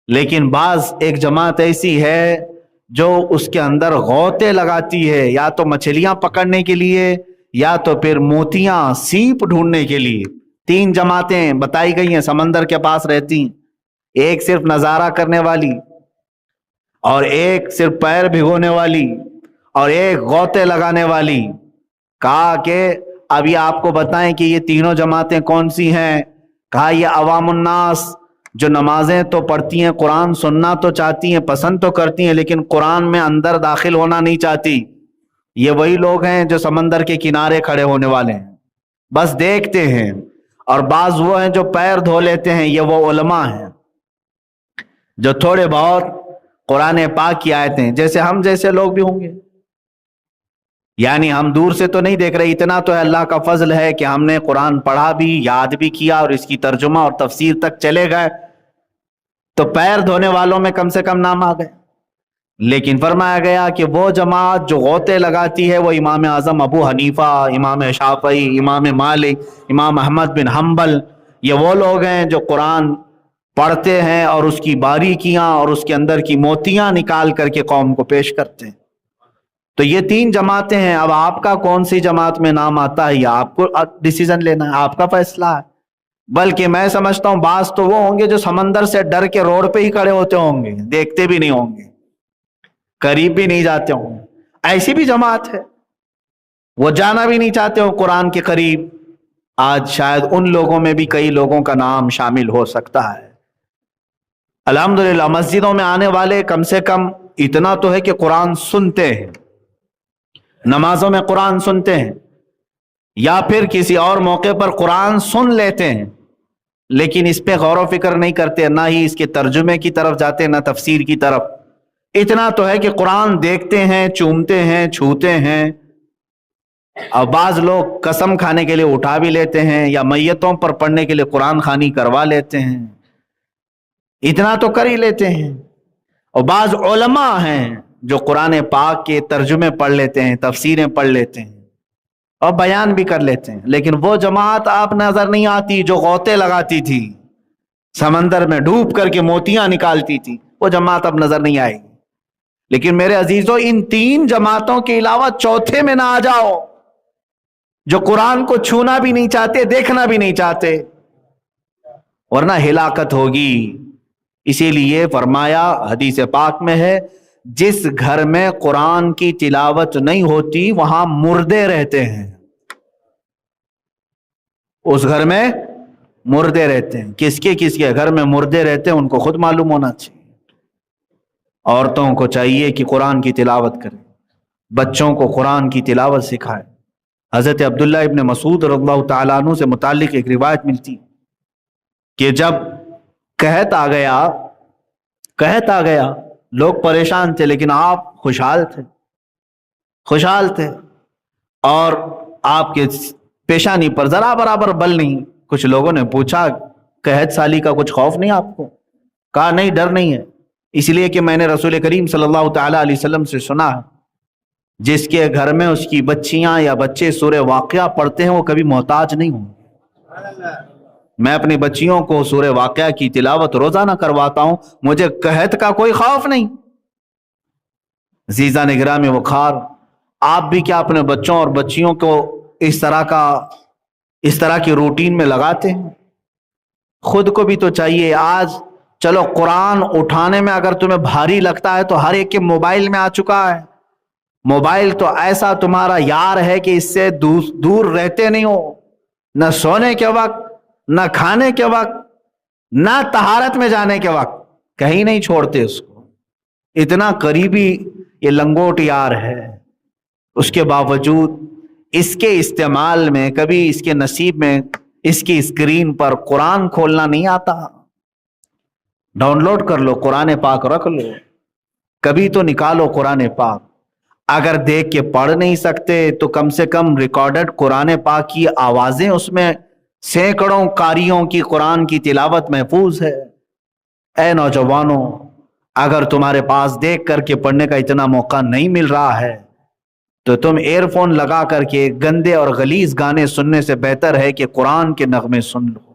لیکن بعض ایک جماعت ایسی ہے جو اس کے اندر غوطے لگاتی ہے، یا تو مچھلیاں پکڑنے کے لیے یا تو پھر موتیاں سیپ ڈھونڈنے کے لیے. 3 جماعتیں بتائی گئی ہیں سمندر کے پاس رہتی ہیں، ایک صرف نظارہ کرنے والی، اور ایک صرف پیر بھگونے والی، اور ایک غوطے لگانے والی. کہا کہ اب یہ آپ کو بتائیں کہ یہ تینوں جماعتیں کون سی ہیں؟ کہا یہ عوام الناس جو نمازیں تو پڑھتی ہیں، قرآن سننا تو چاہتی ہیں، پسند تو کرتی ہیں، لیکن قرآن میں اندر داخل ہونا نہیں چاہتی. یہ وہی لوگ ہیں جو سمندر کے کنارے کھڑے ہونے والے ہیں، بس دیکھتے ہیں. اور بعض وہ ہیں جو پیر دھو لیتے ہیں، یہ وہ علماء ہیں جو تھوڑے بہت قرآن پاک کی آیتیں، جیسے ہم جیسے لوگ بھی ہوں گے، یعنی ہم دور سے تو نہیں دیکھ رہے. اتنا تو ہے اللہ کا فضل ہے کہ ہم نے قرآن پڑھا بھی، یاد بھی کیا، اور اس کی ترجمہ اور تفسیر تک چلے گئے، تو پیر دھونے والوں میں کم سے کم نام آ گئے. لیکن فرمایا گیا کہ وہ جماعت جو غوطے لگاتی ہے وہ امام اعظم ابو حنیفہ، امام شافعی، امام مالک، امام احمد بن حنبل، یہ وہ لوگ ہیں جو قرآن پڑھتے ہیں اور اس کی باریکیاں اور اس کے اندر کی موتیاں نکال کر کے قوم کو پیش کرتے ہیں. تو یہ 3 جماعتیں ہیں. اب آپ کا کون سی جماعت میں نام آتا ہے یہ آپ کو ڈیسیژن لینا ہے، آپ کا فیصلہ ہے. بلکہ میں سمجھتا ہوں بعض تو وہ ہوں گے جو سمندر سے ڈر کے روڈ پہ ہی کھڑے ہوتے ہوں گے، دیکھتے بھی نہیں ہوں گے، قریب بھی نہیں جاتے ہوں. ایسی بھی جماعت ہے وہ جانا بھی نہیں چاہتے ہو قرآن کے قریب. آج شاید ان لوگوں میں بھی کئی لوگوں کا نام شامل ہو سکتا ہے. الحمدللہ مسجدوں میں آنے والے کم سے کم اتنا تو ہے کہ قرآن سنتے ہیں، نمازوں میں قرآن سنتے ہیں، یا پھر کسی اور موقع پر قرآن سن لیتے ہیں، لیکن اس پہ غور و فکر نہیں کرتے، نہ ہی اس کے ترجمے کی طرف جاتے، نہ تفسیر کی طرف۔ اتنا تو ہے کہ قرآن دیکھتے ہیں، چومتے ہیں، چھوتے ہیں، اور بعض لوگ قسم کھانے کے لیے اٹھا بھی لیتے ہیں، یا میتوں پر پڑھنے کے لیے قرآن خوانی کروا لیتے ہیں، اتنا تو کر ہی لیتے ہیں۔ اور بعض علماء ہیں جو قرآن پاک کے ترجمے پڑھ لیتے ہیں، تفسیریں پڑھ لیتے ہیں اور بیان بھی کر لیتے ہیں، لیکن وہ جماعت آپ نظر نہیں آتی جو غوطے لگاتی تھی، سمندر میں ڈوب کر کے موتیاں نکالتی تھی، وہ جماعت اب نظر نہیں آئے گی۔ لیکن میرے عزیزوں، ان تین جماعتوں کے علاوہ چوتھے میں نہ آ جاؤ، جو قرآن کو چھونا بھی نہیں چاہتے، دیکھنا بھی نہیں چاہتے، ورنہ ہلاکت ہوگی۔ اسی لیے فرمایا، حدیث پاک میں ہے، جس گھر میں قرآن کی تلاوت نہیں ہوتی وہاں مردے رہتے ہیں، اس گھر میں مردے رہتے ہیں۔ کس کے گھر میں مردے رہتے ہیں ان کو خود معلوم ہونا چاہیے۔ عورتوں کو چاہیے کہ قرآن کی تلاوت کریں، بچوں کو قرآن کی تلاوت سکھائیں۔ حضرت عبداللہ ابن مسعود رضی اللہ تعالیٰ عنہ سے متعلق ایک روایت ملتی کہ جب قحط آ گیا لوگ پریشان تھے، لیکن آپ خوشحال تھے، اور آپ کے پیشانی پر ذرا برابر بل نہیں۔ کچھ لوگوں نے پوچھا، قحط سالی کا کچھ خوف نہیں آپ کو؟ کہا نہیں، ڈر نہیں ہے، اس لیے کہ میں نے رسول کریم صلی اللہ تعالیٰ علیہ وسلم سے سنا ہے، جس کے گھر میں اس کی بچیاں یا بچے سورہ واقعہ پڑھتے ہیں وہ کبھی محتاج نہیں ہوں۔ میں اپنی بچیوں کو سورہ واقعہ کی تلاوت روزانہ کرواتا ہوں، مجھے قحط کا کوئی خوف نہیں۔ عزیزان گرامی وقار، آپ بھی کیا اپنے بچوں اور بچیوں کو اس طرح کی روٹین میں لگاتے ہیں؟ خود کو بھی تو چاہیے۔ آج چلو قرآن اٹھانے میں اگر تمہیں بھاری لگتا ہے تو ہر ایک کے موبائل میں آ چکا ہے۔ موبائل تو ایسا تمہارا یار ہے کہ اس سے دور رہتے نہیں ہو، نہ سونے کے وقت، نہ کھانے کے وقت، نہ طہارت میں جانے کے وقت، کہیں نہیں چھوڑتے اس کو، اتنا قریبی یہ لنگوٹ یار ہے۔ اس کے باوجود اس کے استعمال میں کبھی اس کے نصیب میں اس کی اسکرین پر قرآن کھولنا نہیں آتا۔ ڈاؤن لوڈ کر لو، قرآن پاک رکھ لو، کبھی تو نکالو قرآن پاک۔ اگر دیکھ کے پڑھ نہیں سکتے تو کم سے کم ریکارڈڈ قرآن پاک کی آوازیں، اس میں سینکڑوں قاریوں کی قرآن کی تلاوت محفوظ ہے۔ اے نوجوانوں، اگر تمہارے پاس دیکھ کر کے پڑھنے کا اتنا موقع نہیں مل رہا ہے تو تم ایئر فون لگا کر کے گندے اور غلیظ گانے سننے سے بہتر ہے کہ قرآن کے نغمے سن لو۔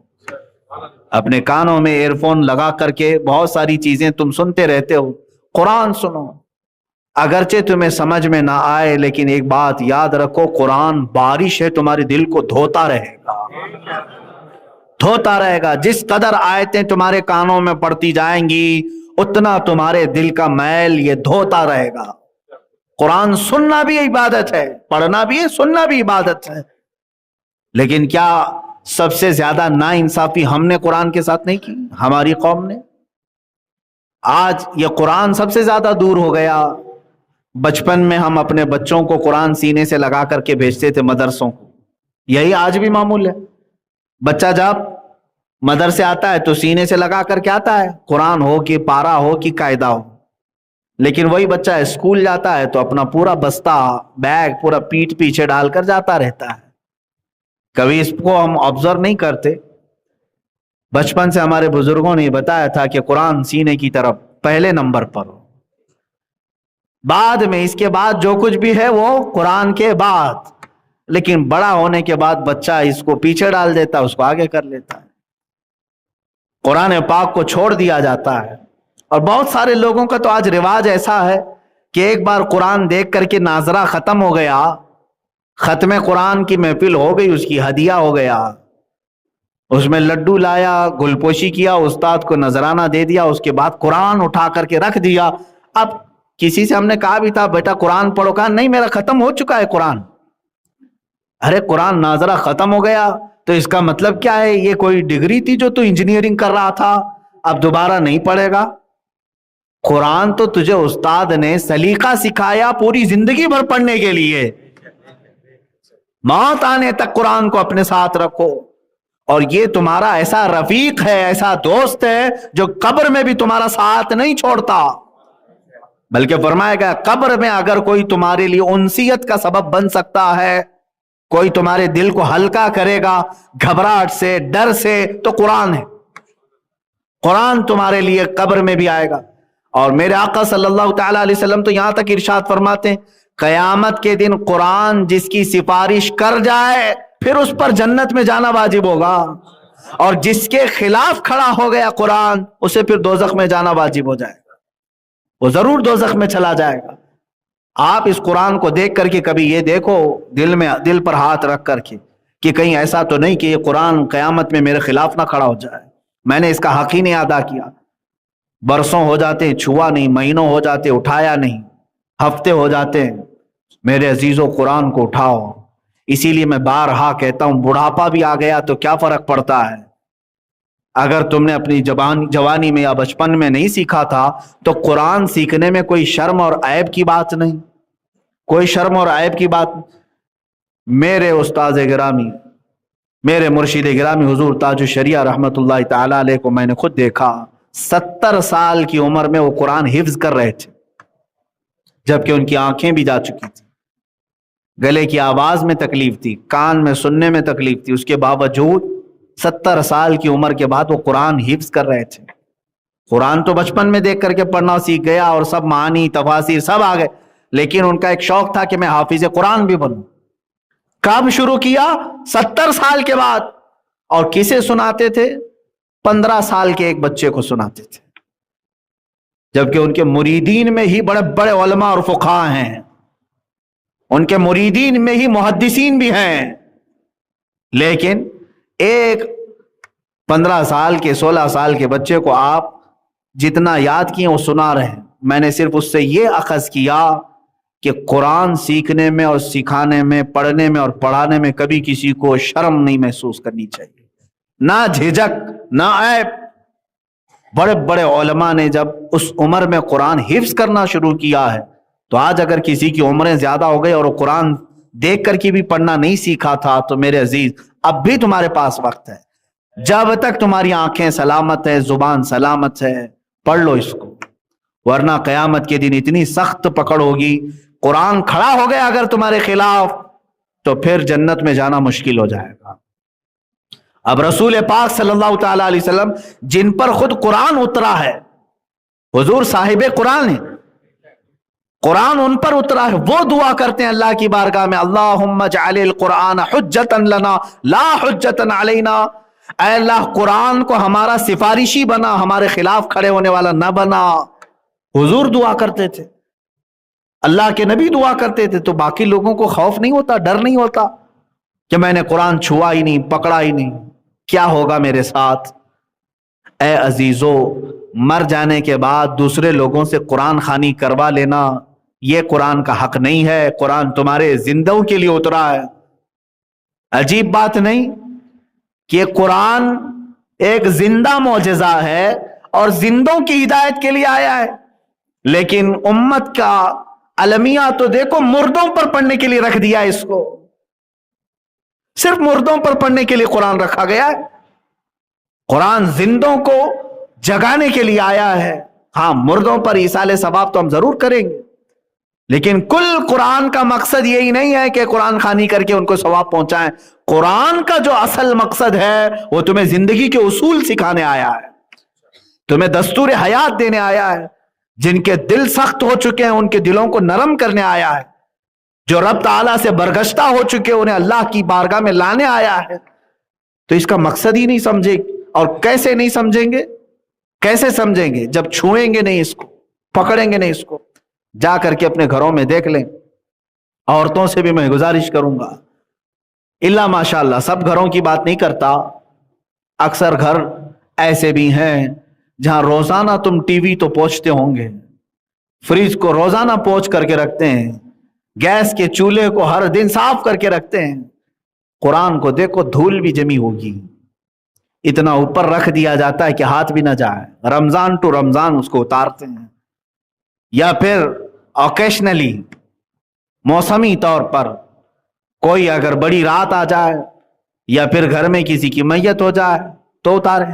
اپنے کانوں میں ایئر فون لگا کر کے بہت ساری چیزیں تم سنتے رہتے ہو، قرآن سنو۔ اگرچہ تمہیں سمجھ میں نہ آئے، لیکن ایک بات یاد رکھو، قرآن بارش ہے، تمہارے دل کو دھوتا رہے گا۔ جس قدر آیتیں تمہارے کانوں میں پڑتی جائیں گی اتنا تمہارے دل کا میل یہ دھوتا رہے گا۔ قرآن سننا بھی عبادت ہے، پڑھنا بھی ہے، سننا بھی عبادت ہے، لیکن کیا سب سے زیادہ ناانصافی ہم نے قرآن کے ساتھ نہیں کی؟ ہماری قوم نے۔ آج یہ قرآن سب سے زیادہ دور ہو گیا۔ بچپن میں ہم اپنے بچوں کو قرآن سینے سے لگا کر کے بھیجتے تھے مدرسوں کو، یہی آج بھی معمول ہے۔ بچہ جب مدرسے آتا ہے تو سینے سے لگا کر کے آتا ہے، قرآن ہو کہ پارا ہو کہ قاعدہ ہو، لیکن وہی بچہ اسکول جاتا ہے تو اپنا پورا بستہ، بیگ پورا پیٹھ پیچھے ڈال کر جاتا رہتا ہے۔ کبھی اس کو ہم آبزرو نہیں کرتے۔ بچپن سے ہمارے بزرگوں نے بتایا تھا کہ قرآن سینے کی طرف پہلے نمبر پر ہو، بعد میں اس کے بعد جو کچھ بھی ہے وہ قرآن کے بعد، لیکن بڑا ہونے کے بعد بچہ اس کو پیچھے ڈال دیتا ہے، اس کو آگے کر لیتا ہے، قرآن پاک کو چھوڑ دیا جاتا ہے۔ اور بہت سارے لوگوں کا تو آج رواج ایسا ہے کہ ایک بار قرآن دیکھ کر کے ناظرہ ختم ہو گیا، ختم قرآن کی محفل ہو گئی، اس کی ہدیہ ہو گیا، اس میں لڈو لایا، گل پوشی کیا، استاد کو نذرانہ دے دیا، اس کے بعد قرآن اٹھا کر کے رکھ دیا۔ اب کسی سے ہم نے کہا بھی تھا بیٹا قرآن پڑھو، کہا نہیں میرا ختم ہو چکا ہے قرآن۔ ارے قرآن ناظرہ ختم ہو گیا تو اس کا مطلب کیا ہے؟ یہ کوئی ڈگری تھی جو تو انجینئرنگ کر رہا تھا، اب دوبارہ نہیں پڑھے گا؟ قرآن تو تجھے استاد نے سلیقہ سکھایا پوری زندگی بھر پڑھنے کے لیے، موت آنے تک قرآن کو اپنے ساتھ رکھو۔ اور یہ تمہارا ایسا رفیق ہے، ایسا دوست ہے جو قبر میں بھی تمہارا ساتھ نہیں چھوڑتا، بلکہ فرمایا گیا قبر میں اگر کوئی تمہارے لیے انسیت کا سبب بن سکتا ہے، کوئی تمہارے دل کو ہلکا کرے گا گھبراہٹ سے، ڈر سے، تو قرآن ہے۔ قرآن تمہارے لیے قبر میں بھی آئے گا۔ اور میرے آقا صلی اللہ تعالی علیہ وسلم تو یہاں تک ارشاد فرماتے ہیں قیامت کے دن قرآن جس کی سفارش کر جائے پھر اس پر جنت میں جانا واجب ہوگا، اور جس کے خلاف کھڑا ہو گیا قرآن اسے پھر دوزخ میں جانا واجب ہو جائے گا، وہ ضرور دوزخ میں چلا جائے گا۔ آپ اس قرآن کو دیکھ کر کے کبھی یہ دیکھو دل پر ہاتھ رکھ کر کے کہ کہیں ایسا تو نہیں کہ یہ قرآن قیامت میں میرے خلاف نہ کھڑا ہو جائے، میں نے اس کا حق ہی نہیں ادا کیا، برسوں ہو جاتے ہیں چھوا نہیں، مہینوں ہو جاتے اٹھایا نہیں، ہفتے ہو جاتے ہیں۔ میرے عزیزو قرآن کو اٹھاؤ۔ اسی لیے میں بارہا کہتا ہوں بڑھاپا بھی آ گیا تو کیا فرق پڑتا ہے، اگر تم نے اپنی جوانی میں یا بچپن میں نہیں سیکھا تھا تو قرآن سیکھنے میں کوئی شرم اور عیب کی بات نہیں، کوئی شرم اور عیب کی بات۔ میرے استاد گرامی، میرے مرشد گرامی حضور تاج الشریعہ رحمت اللہ تعالی علیہ کو میں نے خود دیکھا 70 سال کی عمر میں وہ قرآن حفظ کر رہے تھے، جبکہ ان کی آنکھیں بھی جا چکی تھی، گلے کی آواز میں تکلیف تھی، کان میں سننے میں تکلیف تھی، اس کے باوجود 70 سال کی عمر کے بعد وہ قرآن حفظ کر رہے تھے۔ قرآن تو بچپن میں دیکھ کر کے پڑھنا سیکھ گیا اور سب معانی تفاسیر سب آ گئے، لیکن ان کا ایک شوق تھا کہ میں حافظ قرآن بھی بنوں۔ کب شروع کیا؟ 70 سال کے بعد۔ اور کسے سناتے تھے؟ 15 سال کے ایک بچے کو سناتے تھے، جبکہ ان کے مریدین میں ہی بڑے بڑے علماء اور فقہاء ہیں، ان کے مریدین میں ہی محدثین بھی ہیں، لیکن ایک 15 سال کے 16 سال کے بچے کو آپ جتنا یاد کیے وہ سنا رہے ہیں۔ میں نے صرف اس سے یہ اخذ کیا کہ قرآن سیکھنے میں اور سکھانے میں، پڑھنے میں اور پڑھانے میں کبھی کسی کو شرم نہیں محسوس کرنی چاہیے، نہ جھجک نہ عیب۔ بڑے بڑے علماء نے جب اس عمر میں قرآن حفظ کرنا شروع کیا ہے تو آج اگر کسی کی عمریں زیادہ ہو گئی اور وہ قرآن دیکھ کر کے بھی پڑھنا نہیں سیکھا تھا تو میرے عزیز اب بھی تمہارے پاس وقت ہے، جب تک تمہاری آنکھیں سلامت ہے، زبان سلامت ہے، پڑھ لو اس کو، ورنہ قیامت کے دن اتنی سخت پکڑ ہوگی، قرآن کھڑا ہو گیا اگر تمہارے خلاف تو پھر جنت میں جانا مشکل ہو جائے گا۔ اب رسول پاک صلی اللہ تعالی علیہ وسلم جن پر خود قرآن اترا ہے، حضور صاحب قرآن ہے، قرآن ان پر اترا ہے، وہ دعا کرتے ہیں اللہ کی بارگاہ میں اللہم اجعل القرآن حجتا لنا لا حجتا علینا، اے اللہ قرآن کو ہمارا سفارشی بنا، ہمارے خلاف کھڑے ہونے والا نہ بنا۔ حضور دعا کرتے تھے، اللہ کے نبی دعا کرتے تھے، تو باقی لوگوں کو خوف نہیں ہوتا، ڈر نہیں ہوتا کہ میں نے قرآن چھوا ہی نہیں، پکڑا ہی نہیں، کیا ہوگا میرے ساتھ؟ اے عزیزو، مر جانے کے بعد دوسرے لوگوں سے قرآن خوانی کروا لینا یہ قرآن کا حق نہیں ہے، قرآن تمہارے زندوں کے لیے اترا ہے۔ عجیب بات نہیں کہ قرآن ایک زندہ معجزہ ہے اور زندوں کی ہدایت کے لیے آیا ہے، لیکن امت کا المیہ تو دیکھو مردوں پر پڑھنے کے لیے رکھ دیا ہے، اس کو صرف مردوں پر پڑھنے کے لیے قرآن رکھا گیا ہے۔ قرآن زندوں کو جگانے کے لیے آیا ہے۔ ہاں مردوں پر ایصال ثواب تو ہم ضرور کریں گے، لیکن کل قرآن کا مقصد یہی نہیں ہے کہ قرآن خوانی کر کے ان کو ثواب پہنچائیں۔ قرآن کا جو اصل مقصد ہے وہ تمہیں زندگی کے اصول سکھانے آیا ہے، تمہیں دستور حیات دینے آیا ہے۔ جن کے دل سخت ہو چکے ہیں ان کے دلوں کو نرم کرنے آیا ہے، جو رب تعالیٰ سے برگشتہ ہو چکے انہیں اللہ کی بارگاہ میں لانے آیا ہے۔ تو اس کا مقصد ہی نہیں سمجھے، اور کیسے نہیں سمجھیں گے؟ کیسے سمجھیں گے جب چھوئیں گے نہیں اس کو، پکڑیں گے نہیں اس کو؟ جا کر کے اپنے گھروں میں دیکھ لیں، عورتوں سے بھی میں گزارش کروں گا، اللہ ماشاءاللہ سب گھروں کی بات نہیں کرتا، اکثر گھر ایسے بھی ہیں جہاں روزانہ تم ٹی وی تو پوچھتے ہوں گے، فریج کو روزانہ پوچھ کر کے رکھتے ہیں، گیس کے چولہے کو ہر دن صاف کر کے رکھتے ہیں، قرآن کو دیکھو دھول بھی جمی ہوگی، اتنا اوپر رکھ دیا جاتا ہے کہ ہاتھ بھی نہ جائے، رمضان ٹو رمضان اس کو اتارتے ہیں، یا پھر اوکیشنلی موسمی طور پر کوئی اگر بڑی رات آ جائے یا پھر گھر میں کسی کی میت ہو جائے تو اتارے.